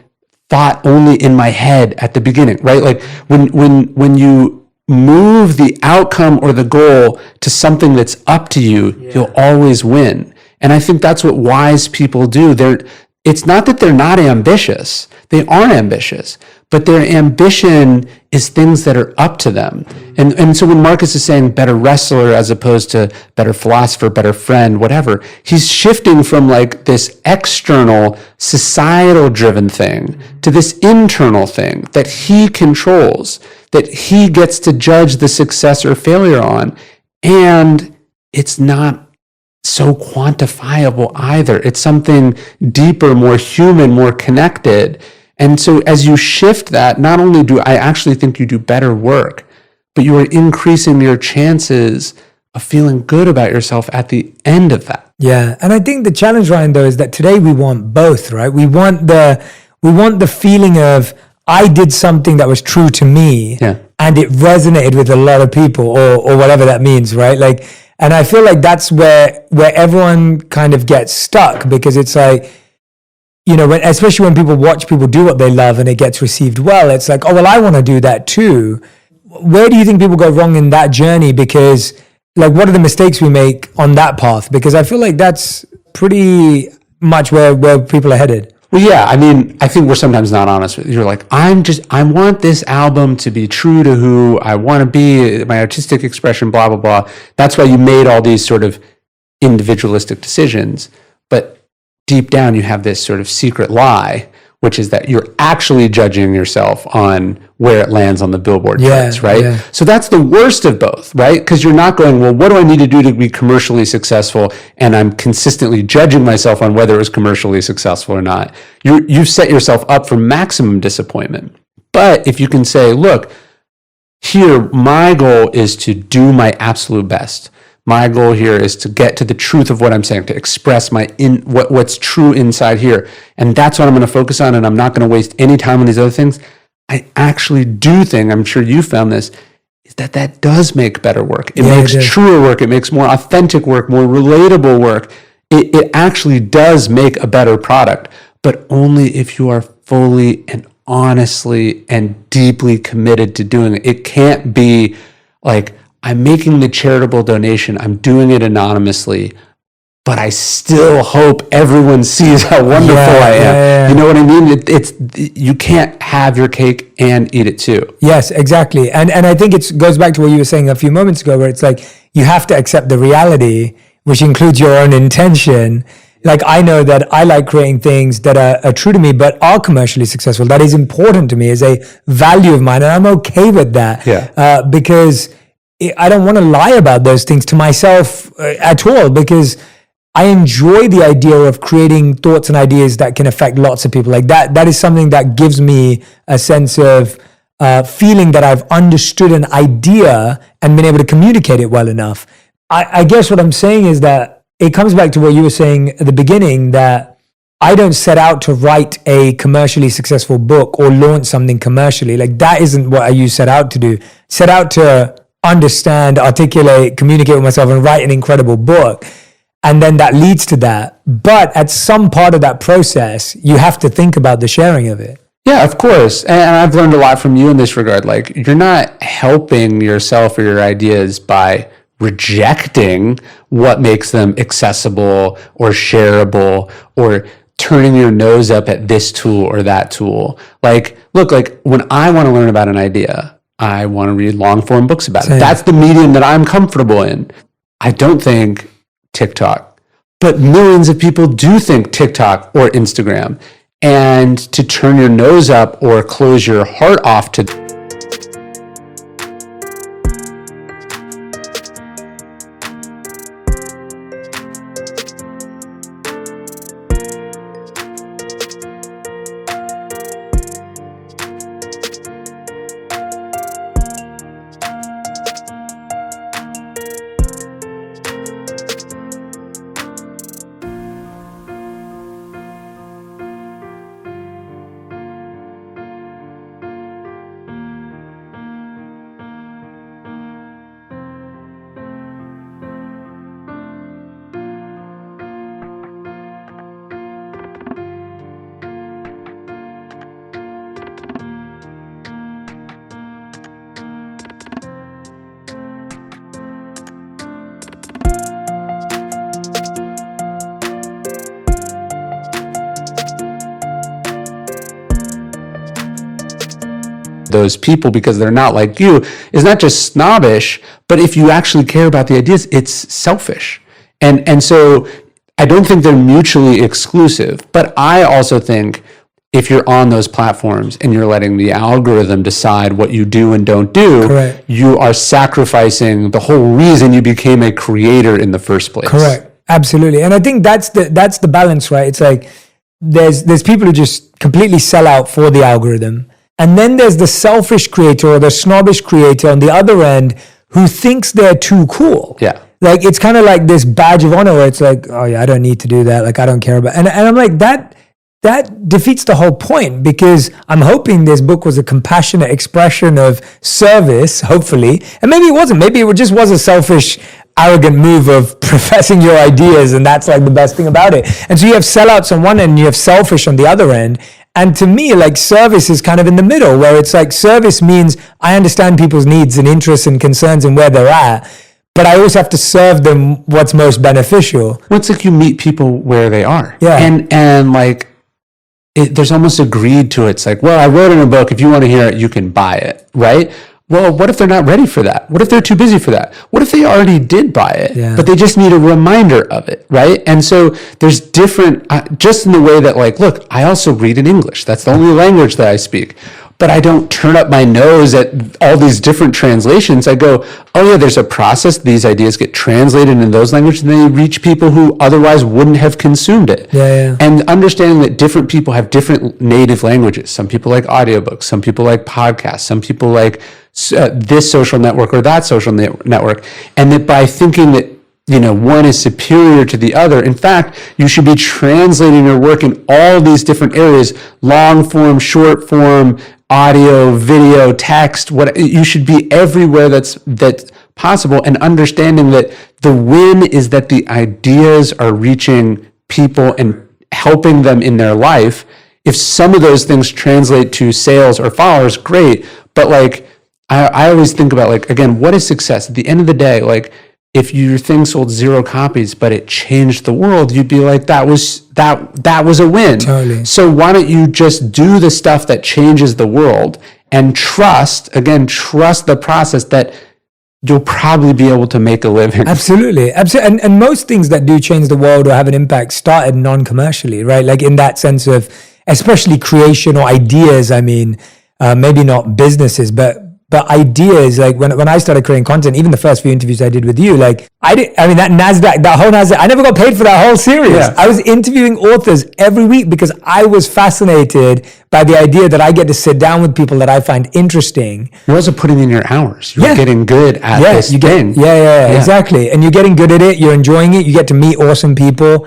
thought only in my head at the beginning, right? Like when you move the outcome or the goal to something that's up to you, you'll always win. And I think that's what wise people do. It's not that they're not ambitious. They are ambitious, but their ambition is things that are up to them. And so when Marcus is saying better wrestler as opposed to better philosopher, better friend, whatever, he's shifting from like this external societal driven thing to this internal thing that he controls, that he gets to judge the success or failure on. And it's not so quantifiable either. It's something deeper, more human, more connected. And so as you shift that, not only do I actually think you do better work, but you are increasing your chances of feeling good about yourself at the end of that. Yeah. And I think the challenge, Ryan, though, is that today we want both, right? We want the feeling of, I did something that was true to me and it resonated with a lot of people or whatever that means, right? Like, and I feel like that's where everyone kind of gets stuck because it's like, especially when people watch people do what they love and it gets received well, it's like, oh, well, I want to do that too. Where do you think people go wrong in that journey? Because like, what are the mistakes we make on that path? Because I feel like that's pretty much where people are headed. Well, yeah, I mean, I think we're sometimes not honest with you. You're like, I want this album to be true to who I want to be, my artistic expression, blah, blah, blah. That's why you made all these sort of individualistic decisions. But deep down, you have this sort of secret lie which is that you're actually judging yourself on where it lands on the Billboard charts, right? Yeah. So that's the worst of both, right? Because you're not going, well, what do I need to do to be commercially successful? And I'm consistently judging myself on whether it was commercially successful or not. You've set yourself up for maximum disappointment. But if you can say, look, here, my goal is to do my absolute best. My goal here is to get to the truth of what I'm saying, to express what's true inside here. And that's what I'm going to focus on, and I'm not going to waste any time on these other things. I actually do think, I'm sure you found this, is that does make better work. It makes truer work. It makes more authentic work, more relatable work. It actually does make a better product, but only if you are fully and honestly and deeply committed to doing it. It can't be like, I'm making the charitable donation, I'm doing it anonymously, but I still hope everyone sees how wonderful I am. Yeah. You know what I mean? It's you can't have your cake and eat it too. Yes, exactly. And I think it goes back to what you were saying a few moments ago, where it's like, you have to accept the reality, which includes your own intention. Like, I know that I like creating things that are true to me, but are commercially successful. That is important to me, is a value of mine. And I'm okay with that. Yeah. Because I don't want to lie about those things to myself at all, because I enjoy the idea of creating thoughts and ideas that can affect lots of people. Like that is something that gives me a sense of feeling that I've understood an idea and been able to communicate it well enough. I guess what I'm saying is that it comes back to what you were saying at the beginning, that I don't set out to write a commercially successful book or launch something commercially. Like, that isn't what I set out to do. Set out to understand, articulate, communicate with myself, and write an incredible book. And then that leads to that. But at some part of that process, you have to think about the sharing of it. Yeah, of course. And I've learned a lot from you in this regard. Like, you're not helping yourself or your ideas by rejecting what makes them accessible or shareable, or turning your nose up at this tool or that tool. Like, look, like when I want to learn about an idea, I want to read long form books about it. That's the medium that I'm comfortable in. I don't think TikTok, but millions of people do think TikTok or Instagram. And to turn your nose up or close your heart off to those people because they're not like you is not just snobbish, but if you actually care about the ideas, it's selfish. And so I don't think they're mutually exclusive, but I also think if you're on those platforms and you're letting the algorithm decide what you do and don't do, Correct. You are sacrificing the whole reason you became a creator in the first place. Correct. Absolutely. And I think that's the balance, right? It's like there's people who just completely sell out for the algorithm. And then there's the selfish creator or the snobbish creator on the other end who thinks they're too cool. Yeah. Like, it's kind of like this badge of honor where it's like, oh yeah, I don't need to do that. Like, I don't care about, and I'm like, that defeats the whole point, because I'm hoping this book was a compassionate expression of service, hopefully. And maybe it wasn't. Maybe it just was a selfish, arrogant move of professing your ideas, and that's like the best thing about it. And so you have sellouts on one end and you have selfish on the other end. And to me, like, service is kind of in the middle, where it's like, service means I understand people's needs and interests and concerns and where they're at, but I always have to serve them what's most beneficial. Well, it's like you meet people where they are. Yeah. And like, there's almost a greed to it. It's like, well, I wrote in a book. If you want to hear it, you can buy it, right? Well, what if they're not ready for that? What if they're too busy for that? What if they already did buy it, but they just need a reminder of it, right? And so there's different, just in the way that like, look, I also read in English. That's the only language that I speak. But I don't turn up my nose at all these different translations. I go, oh yeah, there's a process. These ideas get translated in those languages and they reach people who otherwise wouldn't have consumed it. And understanding that different people have different native languages. Some people like audiobooks. Some people like podcasts. Some people like this social network or that social network. And that by thinking that, you know, one is superior to the other. In fact, you should be translating your work in all these different areas, long form, short form, audio, video, text, what you should be everywhere that's possible, and understanding that the win is that the ideas are reaching people and helping them in their life. If some of those things translate to sales or followers, great. But like, I always think about like, again, what is success? At the end of the day, like, if your thing sold 0 copies, but it changed the world, you'd be like, that was a win. Totally. So why don't you just do the stuff that changes the world and trust the process that you'll probably be able to make a living. Absolutely. And most things that do change the world or have an impact started non-commercially, right? Like in that sense of, especially creation or ideas. I mean, maybe not businesses, but ideas, like when I started creating content, even the first few interviews I did with you, like that whole NASDAQ, I never got paid for that whole series. Yeah. I was interviewing authors every week because I was fascinated by the idea that I get to sit down with people that I find interesting. You're also putting in your hours. You're getting good at this thing. Yeah, exactly. And you're getting good at it. You're enjoying it. You get to meet awesome people.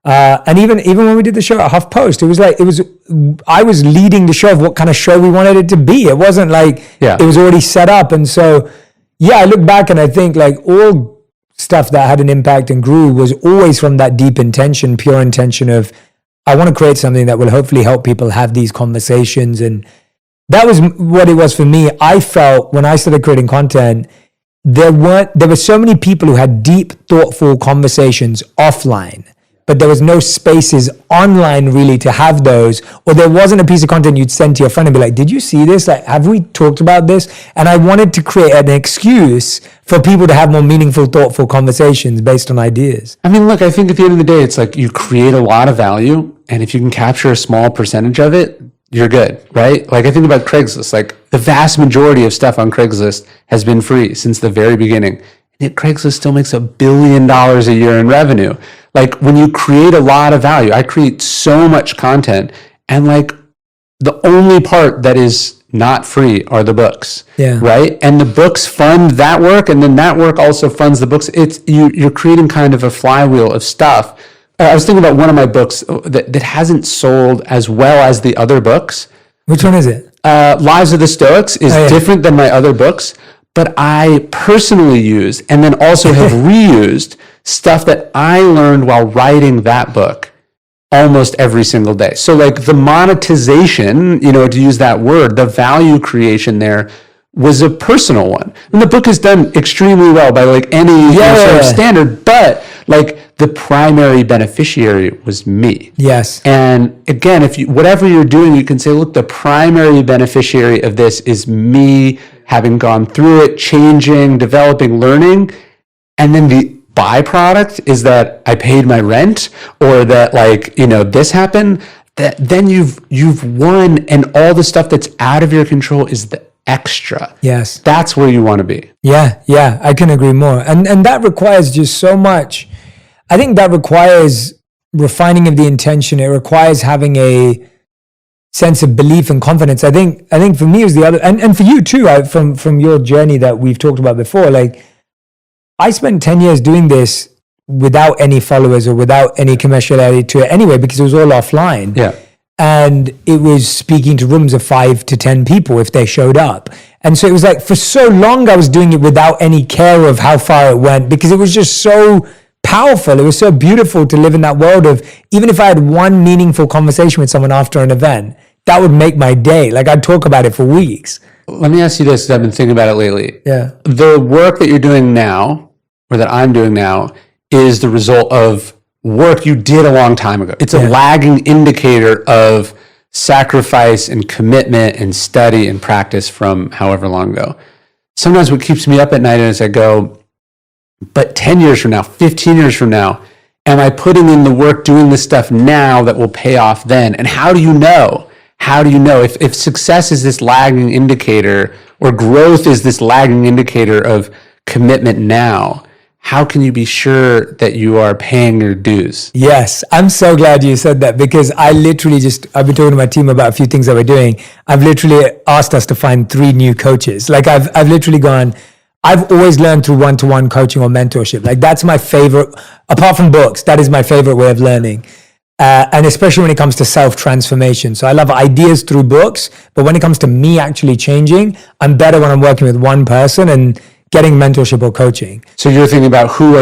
And even when we did the show at HuffPost, I was leading the show of what kind of show we wanted it to be. It wasn't like it was already set up. And so, I look back and I think like all stuff that had an impact and grew was always from that deep intention, pure intention of, I want to create something that will hopefully help people have these conversations. And that was what it was for me. I felt when I started creating content, there were so many people who had deep, thoughtful conversations offline, but there was no spaces online really to have those, or there wasn't a piece of content you'd send to your friend and be like, did you see this? Like, have we talked about this? And I wanted to create an excuse for people to have more meaningful, thoughtful conversations based on ideas. I mean, look, I think at the end of the day, it's like you create a lot of value, and if you can capture a small percentage of it, you're good, right? Like I think about Craigslist, like the vast majority of stuff on Craigslist has been free since the very beginning. And yet Craigslist still makes $1 billion a year in revenue. Like when you create a lot of value, I create so much content, and like the only part that is not free are the books, right? And the books fund that work, and then that work also funds the books. You're creating kind of a flywheel of stuff. I was thinking about one of my books that hasn't sold as well as the other books. Which one is it? Lives of the Stoics is different than my other books, but I personally use and then also have reused stuff that I learned while writing that book almost every single day. So like the monetization, to use that word, the value creation there was a personal one. And the book is done extremely well by like any sort of standard, but like the primary beneficiary was me. Yes. And again, whatever you're doing, you can say, look, the primary beneficiary of this is me having gone through it, changing, developing, learning. And then the byproduct is that I paid my rent, or that like, this happened, that then you've won, and all the stuff that's out of your control is the extra. Yes. That's where you want to be. Yeah, I can agree more. And that requires just so much. I think that requires refining of the intention. It requires having a sense of belief and confidence. I think for me it was the other, and for you too, from your journey that we've talked about before, like I spent 10 years doing this without any followers or without any commerciality to it anyway, because it was all offline. Yeah. And it was speaking to rooms of 5 to 10 people if they showed up. And so it was like, for so long I was doing it without any care of how far it went, because it was just so powerful. It was so beautiful to live in that world of, even if I had one meaningful conversation with someone after an event, that would make my day. Like I'd talk about it for weeks. Let me ask you this, because I've been thinking about it lately. Yeah. The work that you're doing now, or that I'm doing now, is the result of work you did a long time ago. It's a lagging indicator of sacrifice and commitment and study and practice from however long ago. sometimes what keeps me up at night is I go, but 10 years from now, 15 years from now, am I putting in the work doing this stuff now that will pay off then? And how do you know? How do you know if success is this lagging indicator or growth is this lagging indicator of commitment now? How can you be sure that you are paying your dues? Yes, I'm so glad you said that, because I've been talking to my team about a few things that we're doing. I've literally asked us to find 3 new coaches. Like I've literally gone, I've always learned through one-to-one coaching or mentorship. Like that's my favorite, apart from books, that is my favorite way of learning. And especially when it comes to self-transformation. So I love ideas through books, but when it comes to me actually changing, I'm better when I'm working with one person and getting mentorship or coaching. So you're thinking about who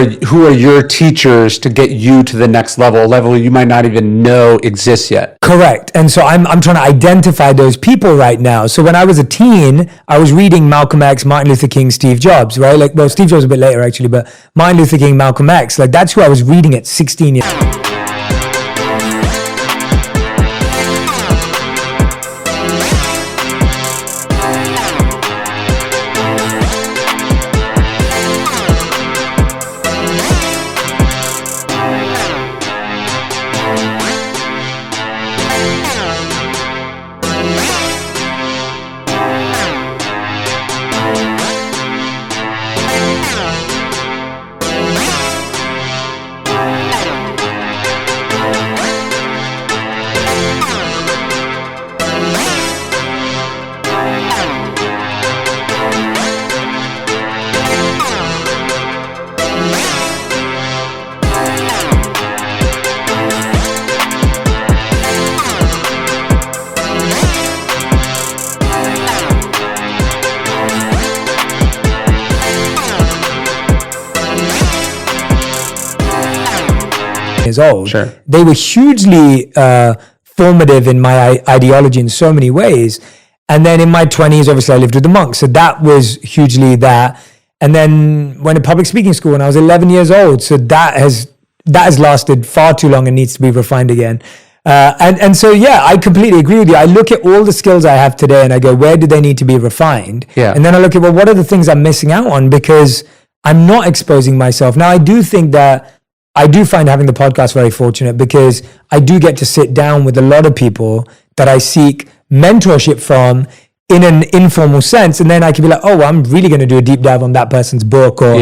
are your teachers to get you to the next level, a level you might not even know exists yet. Correct. And so I'm trying to identify those people right now. So when I was a teen, I was reading Malcolm X, Martin Luther King, Steve Jobs, right? Like, well, Steve Jobs a bit later actually, but Martin Luther King, Malcolm X, like that's who I was reading at 16 years old. Years old. Sure. They were hugely formative in my ideology in so many ways. And then in my 20s, obviously I lived with the monks. So that was hugely that. And then went to public speaking school when I was 11 years old. So that has lasted far too long and needs to be refined again. And so, yeah, I completely agree with you. I look at all the skills I have today and I go, where do they need to be refined? Yeah. And then I look at, well, what are the things I'm missing out on because I'm not exposing myself. Now, I do think that I do find having the podcast very fortunate because I do get to sit down with a lot of people that I seek mentorship from in an informal sense. And then I can be like, oh, well, I'm really going to do a deep dive on that person's book. Or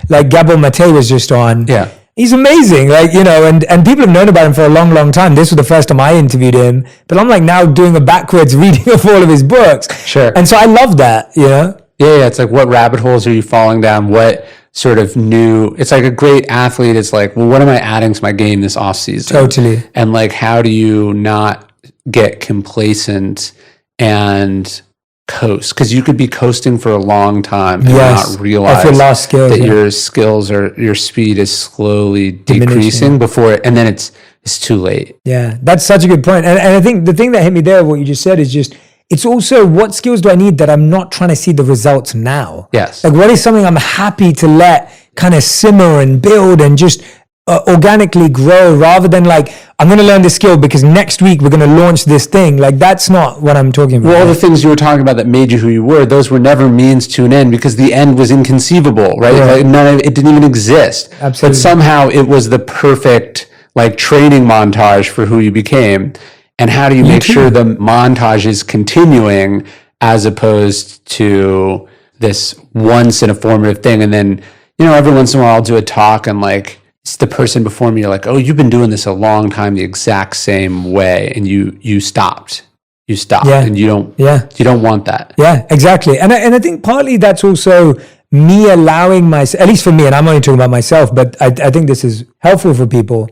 like Gabor Mate was just on. Yeah. He's amazing. Like, you know, and people have known about him for a long, long time. This was the first time I interviewed him, but I'm like now doing a backwards reading of all of his books. Sure. And so I love that, you know? Yeah. It's like, what rabbit holes are you falling down? What sort of new, it's like a great athlete. It's like, well, what am I adding to my game this off season? Totally. And like, how do you not get complacent and coast? Because you could be coasting for a long time and not realize that your skills or your speed is slowly decreasing before, and then it's too late. Yeah, that's such a good point. And I think the thing that hit me there, what you just said, is just, it's also what skills do I need that I'm not trying to see the results now? Yes. Like what is something I'm happy to let kind of simmer and build and just organically grow rather than like, I'm going to learn this skill because next week we're going to launch this thing. Like that's not what I'm talking about. Well, all the things you were talking about that made you who you were, those were never means to an end because the end was inconceivable, right? Like, it didn't even exist. Absolutely. But somehow it was the perfect like training montage for who you became. And how do you make sure the montage is continuing as opposed to this once in a formative thing? And then, you know, every once in a while I'll do a talk and like, it's the person before me, you're like, oh, you've been doing this a long time the exact same way. And you stopped. And you don't want that. Yeah, exactly. And I think partly that's also me allowing myself, at least for me, and I'm only talking about myself, but I think this is helpful for people.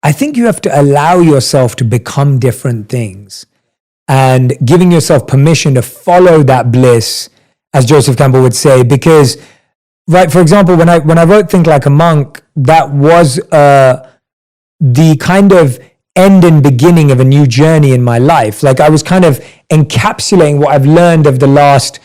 I think you have to allow yourself to become different things and giving yourself permission to follow that bliss, as Joseph Campbell would say, because, right, for example, when I wrote Think Like a Monk, that was the kind of end and beginning of a new journey in my life. Like I was kind of encapsulating what I've learned of the last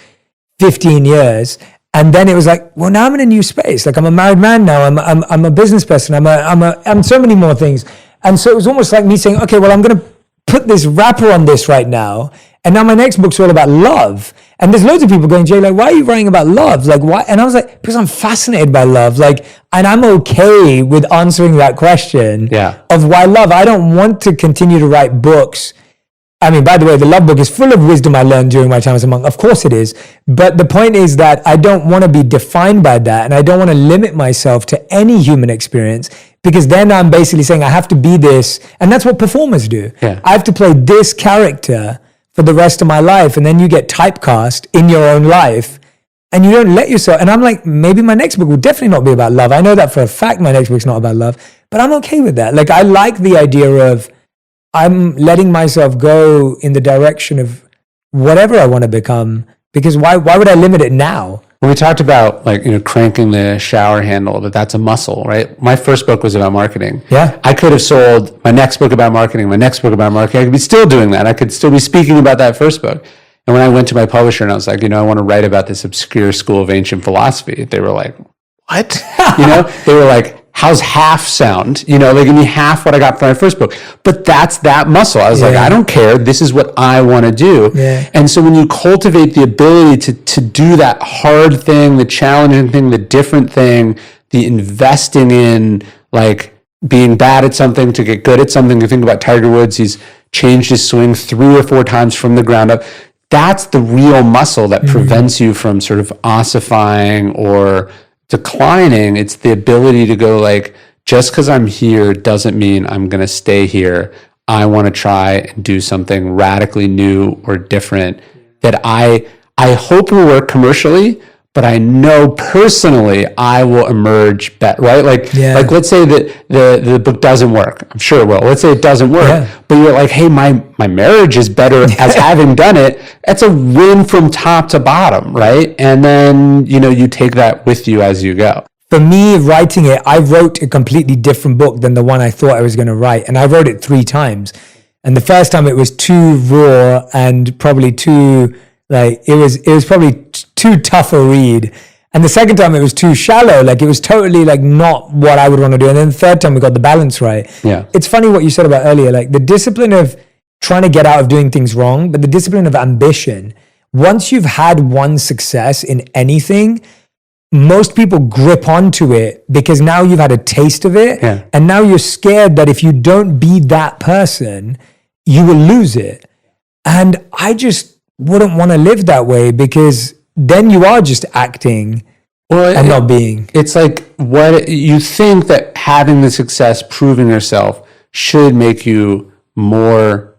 15 years. And then it was like, well, now I'm in a new space. Like I'm a married man now. I'm a business person. I'm so many more things. And so it was almost like me saying, okay, well, I'm going to put this wrapper on this right now. And now my next book's all about love. And there's loads of people going, Jay, like, why are you writing about love? Like, why? And I was like, because I'm fascinated by love. Like, and I'm okay with answering that question of why love. I don't want to continue to write books. I mean, by the way, the love book is full of wisdom I learned during my time as a monk. Of course it is. But the point is that I don't want to be defined by that. And I don't want to limit myself to any human experience, because then I'm basically saying I have to be this. And that's what performers do. Yeah. I have to play this character for the rest of my life. And then you get typecast in your own life and you don't let yourself. And I'm like, maybe my next book will definitely not be about love. I know that for a fact my next book's not about love, but I'm okay with that. Like, I like the idea of I'm letting myself go in the direction of whatever I want to become, because why would I limit it now? When we talked about, like, cranking the shower handle, that's a muscle, right? My first book was about marketing. Yeah. I could have sold my next book about marketing, my next book about marketing. I could be still doing that. I could still be speaking about that first book. And when I went to my publisher and I was like, I want to write about this obscure school of ancient philosophy, they were like, what? They were like, how's half sound? Like, give me half what I got from my first book. But that's that muscle. I was like, I don't care. This is what I want to do. Yeah. And so when you cultivate the ability to do that hard thing, the challenging thing, the different thing, the investing in, like, being bad at something to get good at something. You think about Tiger Woods, he's changed his swing 3 or 4 times from the ground up. That's the real muscle that prevents you from sort of ossifying or declining. It's the ability to go, like, just because I'm here doesn't mean I'm going to stay here. I want to try and do something radically new or different that I hope will work commercially, but I know personally I will emerge better, right? Like let's say that the book doesn't work. I'm sure it will. Let's say it doesn't work, but you're like, hey, my marriage is better as having done it. That's a win from top to bottom, right? And then, you take that with you as you go. For me, writing it, I wrote a completely different book than the one I thought I was going to write. And I wrote it 3 times. And the first time it was too raw and probably too, like, it was probably too tough a read. And the second time it was too shallow. Like, it was totally, like, not what I would want to do. And then the third time we got the balance right. Yeah. It's funny what you said about earlier, like the discipline of trying to get out of doing things wrong, but the discipline of ambition. Once you've had one success in anything, most people grip onto it because now you've had a taste of it. Yeah. And now you're scared that if you don't be that person, you will lose it. And I just wouldn't want to live that way, because then you are just acting and not being. It's like, what you think that having the success, proving yourself, should make you more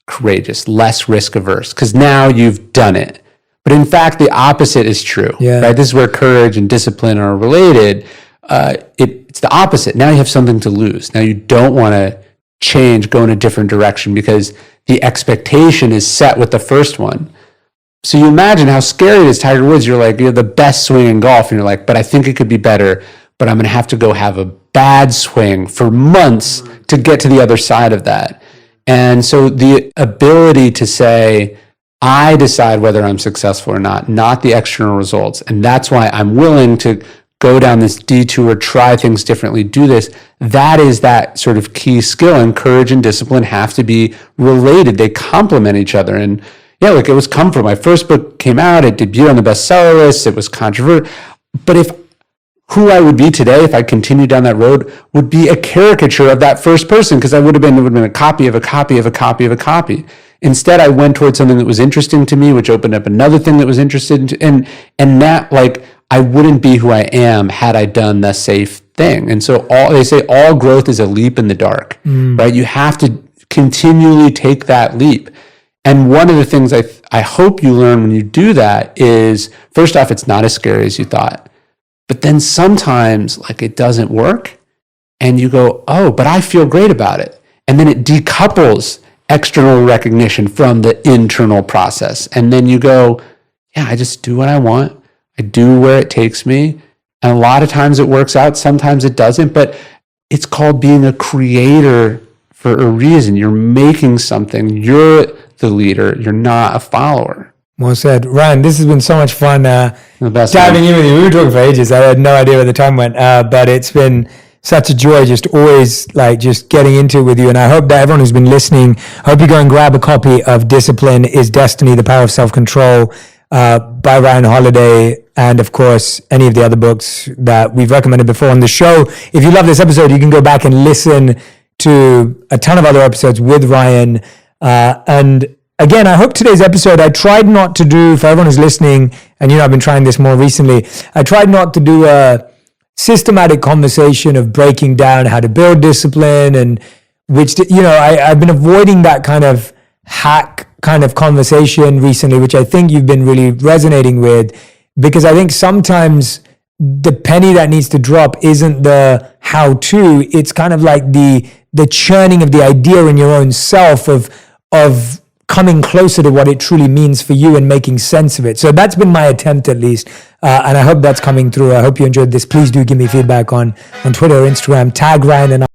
courageous, less risk averse, because now you've done it. But in fact, the opposite is true. Yeah. Right? This is where courage and discipline are related. It's the opposite. Now you have something to lose. Now you don't want to change, go in a different direction, because the expectation is set with the first one. So you imagine how scary it is. Tiger Woods, you're like, you're the best swing in golf, and you're like, but I think it could be better, but I'm going to have to go have a bad swing for months to get to the other side of that. And so the ability to say, I decide whether I'm successful or not the external results. And that's why I'm willing to go down this detour, try things differently, do this. That is that sort of key skill, and courage and discipline have to be related. They complement each other. And like, it was comfort. My first book came out, it debuted on the bestseller list, it was controversial. But if who I would be today, if I continued down that road, would be a caricature of that first person, because it would have been a copy of a copy of a copy of a copy. Instead, I went towards something that was interesting to me, which opened up another thing that was interested in, and that, like, I wouldn't be who I am had I done the safe thing. And so they say all growth is a leap in the dark, right? You have to continually take that leap. And one of the things I hope you learn when you do that is, first off, it's not as scary as you thought. But then sometimes, like, it doesn't work, and you go, oh, but I feel great about it. And then it decouples external recognition from the internal process. And then you go, yeah, I just do what I want. I do where it takes me. And a lot of times it works out, sometimes it doesn't, but it's called being a creator for a reason. You're making something. You're the leader. You're not a follower. Well said. Ryan, this has been so much fun diving in with you. We were talking for ages. I had no idea where the time went, but it's been such a joy just always, like, just getting into it with you. And I hope that everyone who's been listening, I hope you go and grab a copy of Discipline is Destiny, The Power of Self-Control. by Ryan Holiday, and of course, any of the other books that we've recommended before on the show. If you love this episode, you can go back and listen to a ton of other episodes with Ryan. And again, I hope today's episode, I tried not to do, for everyone who's listening, and I've been trying this more recently, I tried not to do a systematic conversation of breaking down how to build discipline, and which, I've been avoiding that kind of hack kind of conversation recently, which I think you've been really resonating with, because I think sometimes the penny that needs to drop isn't the how-to, it's kind of like the churning of the idea in your own self of coming closer to what it truly means for you and making sense of it. So that's been my attempt, at least, and I hope that's coming through. I hope you enjoyed this. Please do give me feedback on Twitter or Instagram. Tag Ryan and